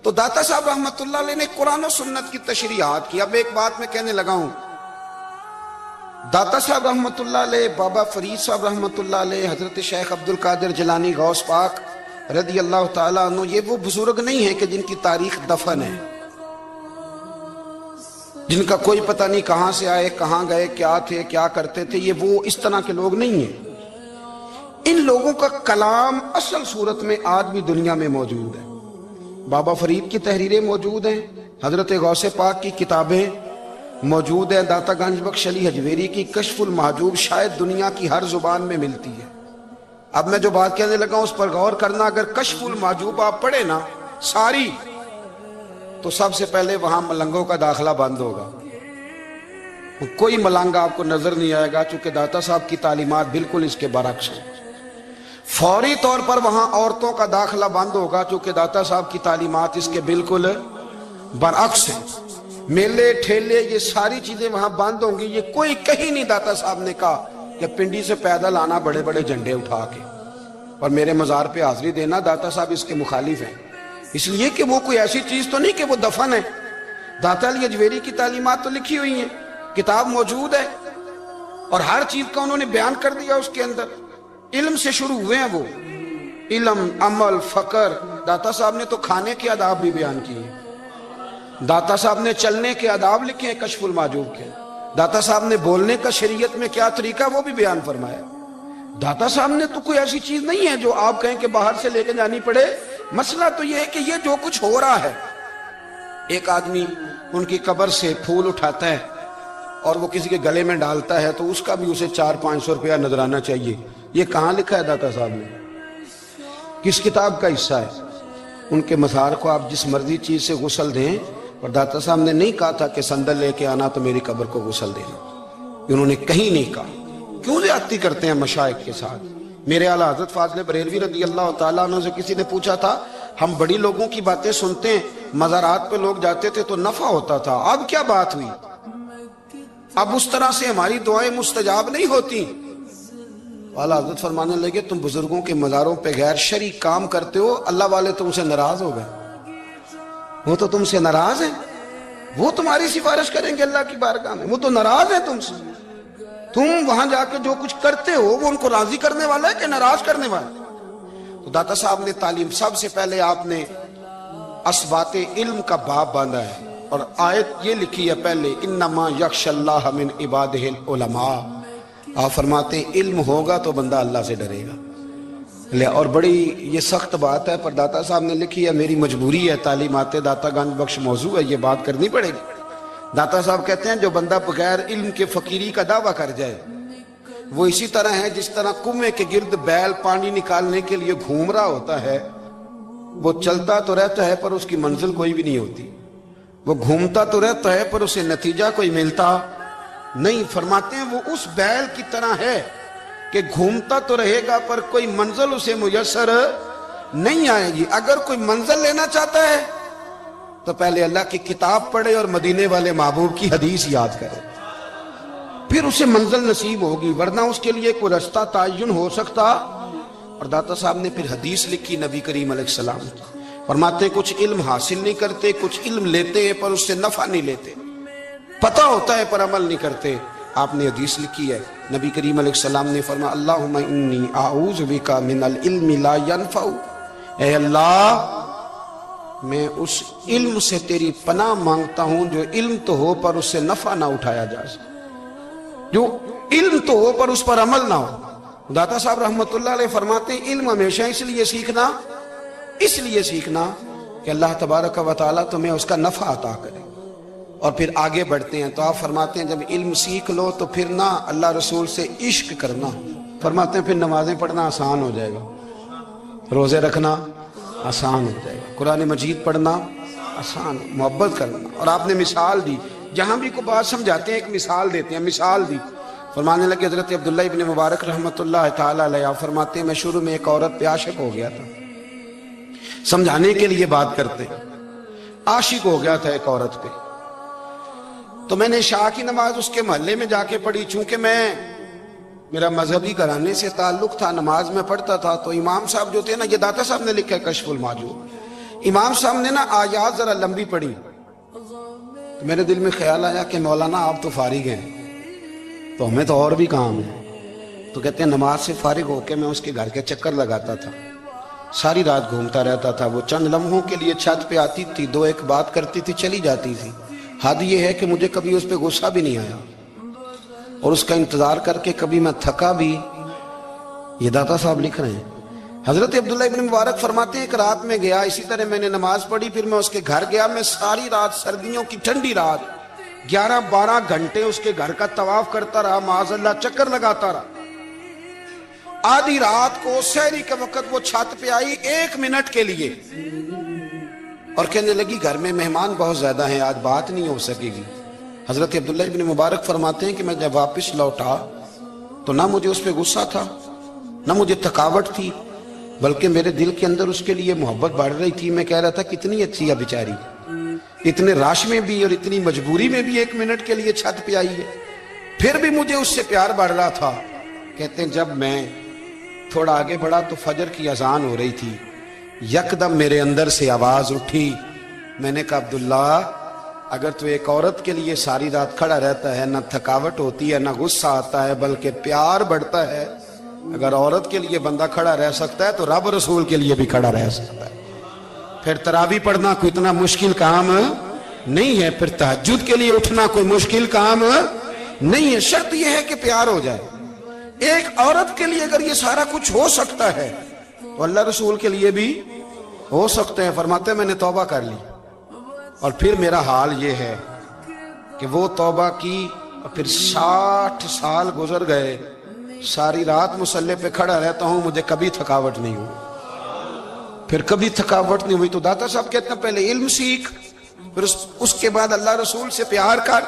تو داتا صاحب رحمت اللہ علیہ نے قرآن و سنت کی تشریحات کی. اب ایک بات میں کہنے لگا ہوں, داتا صاحب رحمت اللہ علیہ, بابا فرید صاحب رحمت اللہ علیہ, حضرت شیخ عبد القادر جیلانی غوث پاک رضی اللہ تعالیٰ عنہ, یہ وہ بزرگ نہیں ہیں کہ جن کی تاریخ دفن ہے, جن کا کوئی پتہ نہیں کہاں سے آئے, کہاں گئے, کیا تھے, کیا کرتے تھے. یہ وہ اس طرح کے لوگ نہیں ہیں. ان لوگوں کا کلام اصل صورت میں آج بھی دنیا میں موجود ہے. بابا فرید کی تحریریں موجود ہیں, حضرت غوث پاک کی کتابیں موجود ہیں, داتا گنج بخش علی حجویری کی کشف المحجوب شاید دنیا کی ہر زبان میں ملتی ہے. اب میں جو بات کہنے لگا ہوں اس پر غور کرنا. اگر کشف المحجوب آپ پڑھیں نا ساری, تو سب سے پہلے وہاں ملنگوں کا داخلہ بند ہوگا. کوئی ملنگ آپ کو نظر نہیں آئے گا, چونکہ داتا صاحب کی تعلیمات بالکل اس کے برعکس ہیں. فوری طور پر وہاں عورتوں کا داخلہ بند ہوگا, چونکہ داتا صاحب کی تعلیمات اس کے بالکل برعکس ہیں. میلے ٹھیلے یہ ساری چیزیں وہاں بند ہوں گی. یہ کوئی کہیں نہیں داتا صاحب نے کہا کہ پنڈی سے پیدل آنا بڑے بڑے جھنڈے اٹھا کے اور میرے مزار پہ حاضری دینا. داتا صاحب اس کے مخالف ہیں, اس لیے کہ وہ کوئی ایسی چیز تو نہیں کہ وہ دفن ہے. داتا علی حجویری کی تعلیمات تو لکھی ہوئی ہیں, کتاب موجود ہے, اور ہر چیز کا انہوں نے بیان کر دیا اس کے اندر. علم سے شروع ہوئے ہیں وہ, علم, عمل, فقر. داتا صاحب نے تو کھانے کے آداب بھی بیان کیے ہیں. داتا صاحب نے چلنے کے آداب لکھے ہیں کشف المحجوب کے. داتا صاحب نے بولنے کا شریعت میں کیا طریقہ وہ بھی بیان فرمایا. داتا صاحب نے تو کوئی ایسی چیز نہیں ہے جو آپ کہیں کہ باہر سے لے کے جانی پڑے. مسئلہ تو یہ ہے کہ یہ جو کچھ ہو رہا ہے, ایک آدمی ان کی قبر سے پھول اٹھاتا ہے اور وہ کسی کے گلے میں ڈالتا ہے تو اس کا بھی اسے 400-500 روپیہ نظرانہ چاہیے. یہ کہاں لکھا ہے داتا صاحب نے؟ کس کتاب کا حصہ ہے؟ ان کے مزار کو آپ جس مرضی چیز سے غسل دیں, اور داتا صاحب نے نہیں کہا تھا کہ سندل لے کے آنا تو میری قبر کو غسل دینا. انہوں نے کہیں نہیں کہا. کیوں زیادتی کرتے ہیں مشائخ کے ساتھ؟ میرے اعلیٰ حضرت فاضل بریلوی رضی اللہ تعالیٰ عنہ سے کسی نے پوچھا تھا, ہم بڑی لوگوں کی باتیں سنتے ہیں, مزارات پہ لوگ جاتے تھے تو نفع ہوتا تھا, اب کیا بات ہوئی؟ اب اس طرح سے ہماری دعائیں مستجاب نہیں ہوتی. اعلیٰ حضرت فرمانے لگے, تم بزرگوں کے مزاروں پہ غیر شرعی کام کرتے ہو, اللہ والے تم سے ناراض ہو گئے. وہ تو تم سے ناراض ہیں, وہ تمہاری سفارش کریں گے اللہ کی بارگاہ میں, وہ تو ناراض ہیں تم سے. تم وہاں جا کے جو کچھ کرتے ہو وہ ان کو راضی کرنے والا ہے کہ ناراض کرنے والا ہے؟ تو داتا صاحب نے تعلیم, سب سے پہلے آپ نے اسبات علم کا باب باندھا ہے, اور آیت یہ لکھی ہے پہلے, انما یخش اللہ من عبادہ العلماء. آپ فرماتے ہیں علم ہوگا تو بندہ اللہ سے ڈرے گا. اور بڑی یہ سخت بات ہے, پر داتا صاحب نے لکھی ہے, میری مجبوری ہے, تعلیمات داتا گنج بخش موضوع ہے, یہ بات کرنی پڑے گی. داتا صاحب کہتے ہیں جو بندہ بغیر علم کے فقیری کا دعویٰ کر جائے وہ اسی طرح ہے جس طرح کنویں کے گرد بیل پانی نکالنے کے لیے گھوم رہا ہوتا ہے. وہ چلتا تو رہتا ہے پر اس کی منزل کوئی بھی نہیں ہوتی, وہ گھومتا تو رہتا ہے پر اسے نتیجہ کوئی ملتا نہیں. فرماتے ہیں وہ اس بیل کی طرح ہے کہ گھومتا تو رہے گا پر کوئی منزل اسے میسر نہیں آئے گی. اگر کوئی منزل لینا چاہتا ہے تو پہلے اللہ کی کتاب پڑھے اور مدینے والے محبوب کی حدیث یاد کرے, پھر اسے منزل نصیب ہوگی, ورنہ اس کے لیے کوئی رستہ تعین ہو سکتا. اور داتا صاحب نے پھر حدیث لکھی نبی کریم علیہ السلام کی. فرماتے ہیں کچھ علم حاصل نہیں کرتے, کچھ علم لیتے ہیں پر اس سے نفع نہیں لیتے, پتہ ہوتا ہے پر عمل نہیں کرتے. آپ نے حدیث لکھی ہے, نبی کریم علیہ السلام نے فرمایا, اللہم انی اعوذ بک من العلم لا ینفع. اے اللہ میں اس علم سے تیری پناہ مانگتا ہوں جو علم تو ہو پر اس سے نفع نہ اٹھایا جا سکے, جو علم تو ہو پر اس پر عمل نہ ہو. داتا صاحب رحمت اللہ علیہ فرماتے ہیں علم ہمیشہ اس لیے سیکھنا کہ اللہ تبارک و تعالیٰ تمہیں اس کا نفع عطا کرے. اور پھر آگے بڑھتے ہیں تو آپ فرماتے ہیں جب علم سیکھ لو تو پھر نہ اللہ رسول سے عشق کرنا، فرماتے ہیں پھر نمازیں پڑھنا آسان ہو جائے گا، روزے رکھنا آسان ہو جائے گا، قرآن مجید پڑھنا آسان، محبت کرنا۔ اور آپ نے مثال دی، جہاں بھی کوئی بات سمجھاتے ہیں ایک مثال دیتے ہیں، مثال دی، فرمانے لگے حضرت عبداللہ ابن مبارک رحمۃ اللہ تعالی علیہ فرماتے ہیں میں شروع میں ایک عورت پہ عاشق ہو گیا تھا، سمجھانے کے لیے بات کرتے، عاشق ہو گیا تھا ایک عورت پہ، تو میں نے عشاء کی نماز اس کے محلے میں جا کے پڑھی، چونکہ میرا مذہبی گھرانے سے تعلق تھا، نماز میں پڑھتا تھا، تو امام صاحب جو تھے نا، یہ داتا صاحب نے لکھا ہے کشف المعجوب، امام صاحب نے نا آیات ذرا لمبی پڑھی، تو میرے دل میں خیال آیا کہ مولانا آپ تو فارغ ہیں تو ہمیں تو اور بھی کام ہے، تو کہتے ہیں نماز سے فارغ ہو کے میں اس کے گھر کے چکر لگاتا تھا، ساری رات گھومتا رہتا تھا، وہ چند لمحوں کے لیے چھت پہ آتی تھی، دو ایک بات کرتی تھی، چلی جاتی تھی، حد یہ ہے کہ مجھے کبھی اس پہ غصہ بھی نہیں آیا، اور اس کا انتظار کر کے کبھی میں تھکا بھی۔ یہ داتا صاحب لکھ رہے ہیں، حضرت عبداللہ ابن مبارک فرماتے ہیں ایک رات میں گیا، اسی طرح میں نے نماز پڑھی، پھر میں اس کے گھر گیا، میں ساری رات، سردیوں کی ٹھنڈی رات 11-12 گھنٹے اس کے گھر کا طواف کرتا رہا، معاذ اللہ چکر لگاتا رہا، آدھی رات کو سحری کے وقت وہ چھت پہ آئی 1 منٹ کے لیے اور کہنے لگی گھر میں مہمان بہت زیادہ ہیں، آج بات نہیں ہو سکے گی۔ حضرت عبداللہ ابن مبارک فرماتے ہیں کہ میں جب واپس لوٹا تو نہ مجھے اس پہ غصہ تھا، نہ مجھے تھکاوٹ تھی، بلکہ میرے دل کے اندر اس کے لیے محبت بڑھ رہی تھی۔ میں کہہ رہا تھا کتنی اچھی ہے بیچاری، اتنے راش میں بھی اور اتنی مجبوری میں بھی 1 منٹ کے لیے چھت پہ آئی ہے، پھر بھی مجھے اس سے پیار بڑھ رہا تھا۔ کہتے ہیں جب میں تھوڑا آگے بڑھا تو فجر کی اذان ہو رہی تھی، یکدم میرے اندر سے آواز اٹھی، میں نے کہا عبداللہ اگر تو ایک عورت کے لیے ساری رات کھڑا رہتا ہے، نہ تھکاوٹ ہوتی ہے، نہ غصہ آتا ہے، بلکہ پیار بڑھتا ہے، اگر عورت کے لیے بندہ کھڑا رہ سکتا ہے تو رب رسول کے لیے بھی کھڑا رہ سکتا ہے۔ پھر تراویح پڑھنا کوئی اتنا مشکل کام نہیں ہے، پھر تہجد کے لیے اٹھنا کوئی مشکل کام نہیں ہے، شرط یہ ہے کہ پیار ہو جائے۔ ایک عورت کے لیے اگر یہ سارا کچھ ہو سکتا ہے تو اللہ رسول کے لیے بھی ہو سکتے ہیں۔ فرماتے ہیں میں نے توبہ کر لی، اور پھر میرا حال یہ ہے کہ وہ توبہ کی، اور پھر 60 سال گزر گئے، ساری رات مصلی پہ کھڑا رہتا ہوں، مجھے کبھی تھکاوٹ نہیں ہوئی، پھر کبھی تھکاوٹ نہیں ہوئی۔ تو داتا صاحب کہتے ہیں پہلے علم سیکھ، پھر اس کے بعد اللہ رسول سے پیار کر،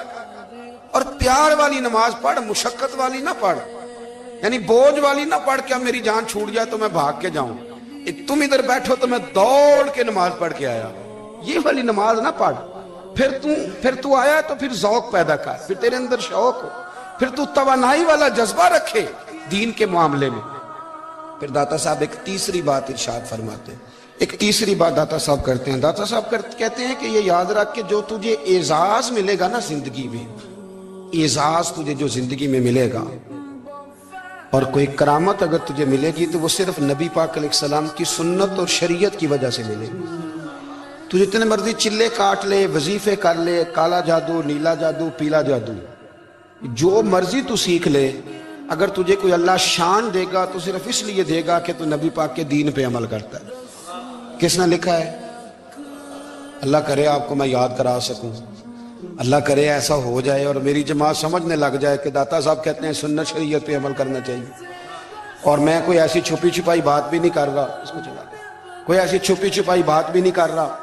اور پیار والی نماز پڑھ، مشقت والی نہ پڑھ، یعنی بوجھ والی نہ پڑھ کہ اب میری جان چھوٹ جائے تو میں بھاگ کے جاؤں، تم ادھر بیٹھو تو میں دوڑ کے نماز پڑھ کے آیا، یہ والی نماز نہ پڑھ۔ پھر تو آیا تو پھر ذوق پیدا کر، پھر تیرے اندر شوق ہو، پھر تو توانائی والا جذبہ رکھے دین کے معاملے میں۔ پھر داتا صاحب ایک تیسری بات ارشاد فرماتے ہیں، ایک تیسری بات داتا صاحب کرتے ہیں، داتا صاحب کہتے ہیں کہ یہ یاد رکھ کہ جو تجھے اعزاز ملے گا نا زندگی میں، اعزاز تجھے جو زندگی میں ملے گا، اور کوئی کرامت اگر تجھے ملے گی تو وہ صرف نبی پاک علیہ السلام کی سنت اور شریعت کی وجہ سے ملے گی۔ تو جتنے مرضی چلے کاٹ لے، وظیفے کر لے، کالا جادو، نیلا جادو، پیلا جادو، جو مرضی تو سیکھ لے، اگر تجھے کوئی اللہ شان دے گا تو صرف اس لیے دے گا کہ تو نبی پاک کے دین پہ عمل کرتا ہے۔ کس نے لکھا ہے؟ اللہ کرے آپ کو میں یاد کرا سکوں، اللہ کرے ایسا ہو جائے اور میری جماعت سمجھنے لگ جائے کہ داتا صاحب کہتے ہیں سنت شریعت پہ عمل کرنا چاہیے، اور میں کوئی ایسی چھپی چھپائی بات بھی نہیں کر رہا، اس کو چلا دیں، کوئی ایسی چھپی چھپائی بات بھی نہیں کر رہا۔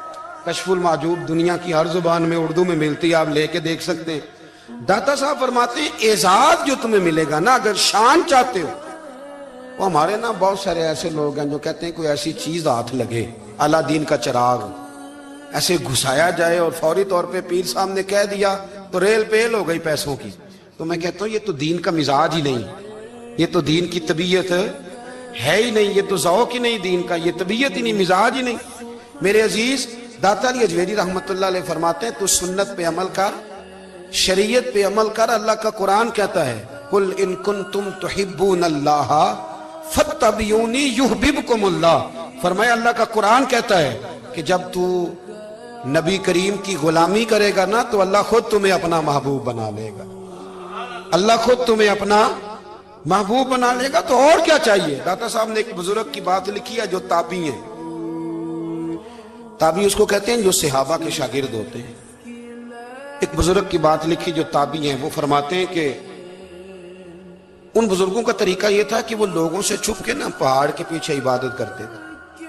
کشف المعجوب دنیا کی ہر زبان میں اردو میں ملتی ہے، آپ لے کے دیکھ سکتے ہیں۔ داتا صاحب فرماتے ہیں اعزاز جو تمہیں ملے گا نا، اگر شان چاہتے ہو، وہ ہمارے نا بہت سارے ایسے لوگ ہیں جو کہتے ہیں کوئی ایسی چیز ہاتھ لگے، اعلیٰ دین کا چراغ ایسے گھسایا جائے اور فوری طور پہ پیر صاحب نے کہہ دیا تو ریل پیل ہو گئی پیسوں کی، تو میں کہتا ہوں یہ تو دین کا مزاج ہی نہیں، یہ تو دین کی طبیعت ہے ہی نہیں، یہ تو ذوق ہی نہیں دین کا، یہ طبیعت ہی نہیں، مزاج ہی نہیں۔ میرے عزیز داتا علی اجویری رحمت اللہ علیہ فرماتے ہیں تو سنت پہ عمل کر، شریعت پہ عمل کر۔ اللہ کا قرآن کہتا ہے قل ان کنتم تحبون اللہ فاتبعونی یحببکم اللہ، فرمایا اللہ کا قرآن کہتا ہے کہ جب تو نبی کریم کی غلامی کرے گا نا تو اللہ خود تمہیں اپنا محبوب بنا لے گا، اللہ خود تمہیں اپنا محبوب بنا لے گا، تو اور کیا چاہیے۔ داتا صاحب نے ایک بزرگ کی بات لکھی ہے جو تابعی ہیں، تابعی اس کو کہتے ہیں جو صحابہ کے شاگرد ہوتے ہیں، ایک بزرگ کی بات لکھی جو تابعی ہیں، وہ فرماتے ہیں کہ ان بزرگوں کا طریقہ یہ تھا کہ وہ لوگوں سے چھپ کے پہاڑ کے پیچھے عبادت کرتے تھے،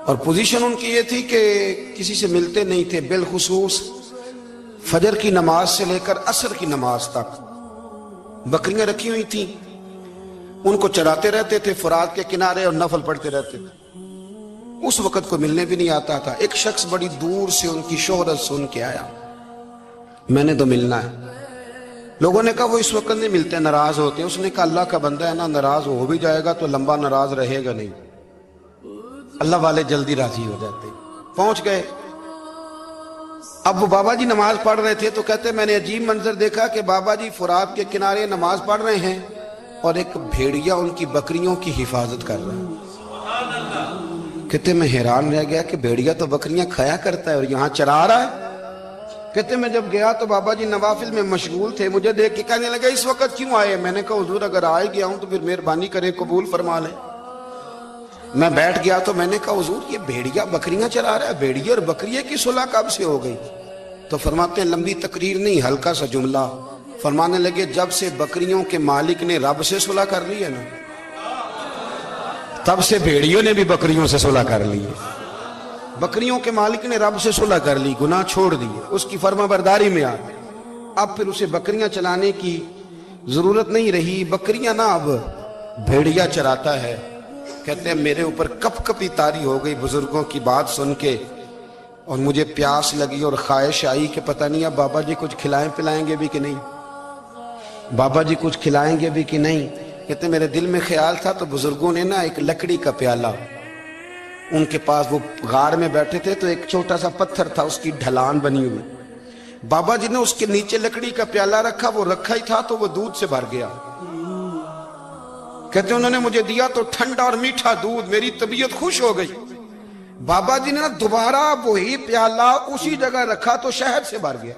اور پوزیشن ان کی یہ تھی کہ کسی سے ملتے نہیں تھے، بالخصوص فجر کی نماز سے لے کر عصر کی نماز تک بکریاں رکھی ہوئی تھیں، ان کو چراتے رہتے تھے فرات کے کنارے اور نفل پڑھتے رہتے تھے۔ اس وقت کو ملنے بھی نہیں آتا تھا۔ ایک شخص بڑی دور سے ان کی شہرت سن کے آیا، میں نے تو ملنا ہے۔ لوگوں نے کہا وہ اس وقت نہیں ملتے، ناراض ہوتے ہیں۔ اس نے کہا اللہ کا بندہ ہے نا، ناراض ہو بھی جائے گا تو لمبا ناراض رہے گا نہیں، اللہ والے جلدی راضی ہو جاتے۔ پہنچ گئے۔ اب وہ بابا جی نماز پڑھ رہے تھے تو کہتے میں نے عجیب منظر دیکھا کہ بابا جی فرات کے کنارے نماز پڑھ رہے ہیں اور ایک بھیڑیا ان کی بکریوں کی حفاظت کر رہا ہے۔ کہتے میں حیران رہ گیا کہ بھیڑیا تو بکریاں کھایا کرتا ہے اور یہاں چرا رہا ہے۔ کہتے میں جب گیا تو بابا جی نوافل میں مشغول تھے، مجھے دیکھ کے کہنے لگے اس وقت کیوں آئے؟ میں نے کہا حضور اگر آئے گیا ہوں تو پھر مہربانی کریں قبول فرما لیں۔ میں بیٹھ گیا تو میں نے کہا حضور یہ بھیڑیا بکریاں چرا رہا ہے، بھیڑیا اور بکریے کی صلح کب سے ہو گئی؟ تو فرماتے ہیں لمبی تقریر نہیں، ہلکا سا جملہ۔ فرمانے لگے جب سے بکریوں کے مالک نے رب سے صلح کر لی ہے نا، تب سے بھیڑیوں نے بھی بکریوں سے صلح کر لی ہے۔ بکریوں کے مالک نے رب سے صلح کر لی، گناہ چھوڑ دیے، اس کی فرما برداری میں آ گئے۔ اب پھر اسے بکریاں چلانے کی ضرورت نہیں رہی، بکریاں نہ اب بھیڑیا چراتا ہے۔ کہتے ہیں میرے اوپر کپ کپی طاری ہو گئی بزرگوں کی بات سن کے، اور مجھے پیاس لگی اور خواہش آئی کہ پتہ نہیں اب بابا جی کچھ کھلائیں پلائیں گے بھی کہ نہیں، بابا جی کچھ کھلائیں گے بھی کہ نہیں۔ کہتے میرے دل میں خیال تھا تو بزرگوں نے نا ایک لکڑی کا پیالہ، ان کے پاس وہ غار میں بیٹھے تھے تو ایک چھوٹا سا پتھر تھا، اس کی ڈھلان بنی ہوئی، بابا جی نے اس کے نیچے لکڑی کا پیالہ رکھا، وہ رکھا ہی تھا تو وہ دودھ سے بھر گیا۔ کہتے انہوں نے مجھے دیا تو ٹھنڈا اور میٹھا دودھ، میری طبیعت خوش ہو گئی۔ بابا جی نے دوبارہ وہی پیالہ اسی جگہ رکھا تو شہد سے بھر گیا۔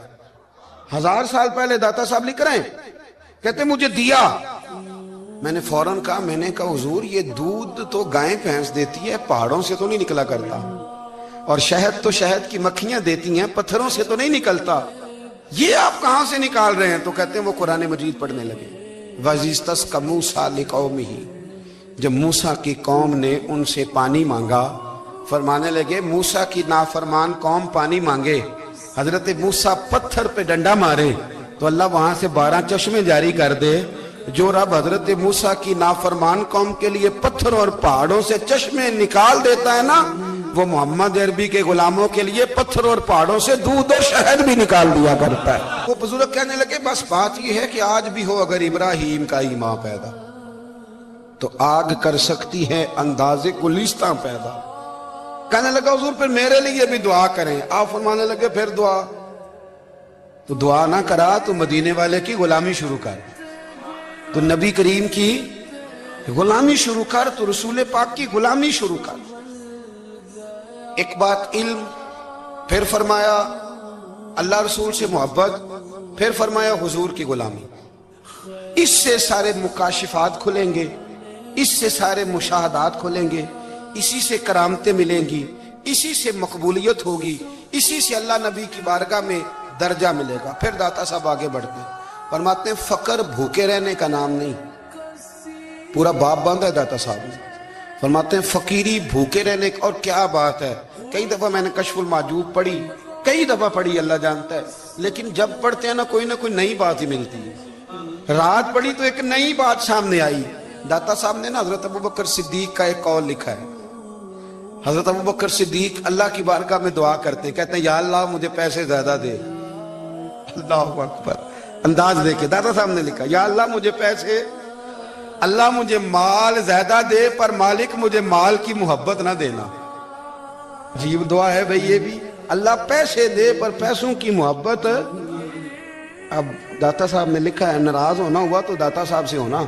1000 سال پہلے داتا صاحب لکھ رہے ہیں، کہتے مجھے دیا، میں نے فوراً کہا، میں نے کہا حضور یہ دودھ تو گائیں بھینس دیتی ہے، پہاڑوں سے تو نہیں نکلا کرتا، اور شہد تو شہد کی مکھیاں دیتی ہیں، پتھروں سے تو نہیں نکلتا، یہ آپ کہاں سے نکال رہے ہیں؟ تو کہتے ہیں وہ قرآن مجید پڑھنے لگے۔ وَإِذِ اسْتَسْقَى مُوسَىٰ لِقَوْمِهِ، جب موسیٰ کی قوم نے ان سے پانی مانگا، فرمانے لگے موسیٰ کی نافرمان قوم پانی مانگے، حضرت موسیٰ پتھر پہ ڈنڈا مارے تو اللہ وہاں سے 12 چشمے جاری کر دے۔ جو رب حضرت موسیٰ کی نافرمان قوم کے لیے پتھروں اور پہاڑوں سے چشمے نکال دیتا ہے نا، وہ محمد عربی کے غلاموں کے لیے پتھروں اور پہاڑوں سے دودھ اور شہد بھی نکال دیا کرتا ہے۔ وہ بزرگ کہنے لگے بس بات یہ ہے کہ آج بھی ہو اگر ابراہیم کا ایمان پیدا تو آگ کر سکتی ہے انداز گلستاں پیدا۔ کہنے لگا حضور پھر میرے لیے بھی دعا کریں۔ آپ فرمانے لگے پھر دعا؟ تو دعا نہ کرا تو مدینے والے کی غلامی شروع کر، تو نبی کریم کی غلامی شروع کر، تو رسول پاک کی غلامی شروع کر۔ ایک بات علم، پھر فرمایا اللہ رسول سے محبت، پھر فرمایا حضور کی غلامی۔ اس سے سارے مکاشفات کھلیں گے، اس سے سارے مشاہدات کھلیں گے، اسی سے کرامتیں ملیں گی، اسی سے مقبولیت ہوگی، اسی سے اللہ نبی کی بارگاہ میں درجہ ملے گا۔ پھر داتا صاحب آگے بڑھتے ہیں، فرماتے ہیں فقر بھوکے رہنے کا نام نہیں، پورا باب باندھا ہے داتا صاحب نے۔ فرماتے ہیں فقیری بھوکے رہنے کا، اور کیا بات ہے، کئی دفعہ میں نے کشف المعجوب پڑھی، کئی دفعہ پڑھی، اللہ جانتا ہے، لیکن جب پڑھتے ہیں نہ کوئی نئی بات ہی ملتی ہے۔ رات پڑھی تو ایک نئی بات سامنے آئی۔ داتا صاحب نے نا حضرت ابوبکر صدیق کا ایک قول لکھا ہے۔ حضرت ابوبکر صدیق اللہ کی بارگاہ میں دعا کرتے، کہتے ہیں یا اللہ مجھے پیسے زیادہ دے۔ اللہ اکبر، انداز دے کے داتا صاحب نے لکھا یا اللہ مجھے پیسے، اللہ مجھے مال زیادہ دے پر مالک مجھے مال کی محبت نہ دینا۔ عجیب دعا ہے بھئی یہ بھی، اللہ پیسے دے پر پیسوں کی محبت۔ اب داتا صاحب نے لکھا ہے ناراض ہونا ہوا تو داتا صاحب سے ہونا۔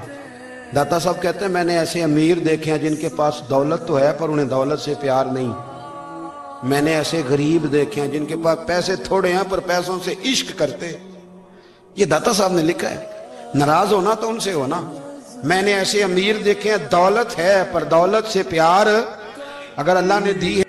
داتا صاحب کہتے ہیں میں نے ایسے امیر دیکھے ہیں جن کے پاس دولت تو ہے پر انہیں دولت سے پیار نہیں، میں نے ایسے غریب دیکھے ہیں جن کے پاس پیسے تھوڑے ہیں پر پیسوں سے عشق کرتے۔ یہ داتا صاحب نے لکھا ہے، ناراض ہونا تو ان سے ہونا۔ میں نے ایسے امیر دیکھے ہیں دولت ہے پر دولت سے پیار اگر اللہ نے دی ہے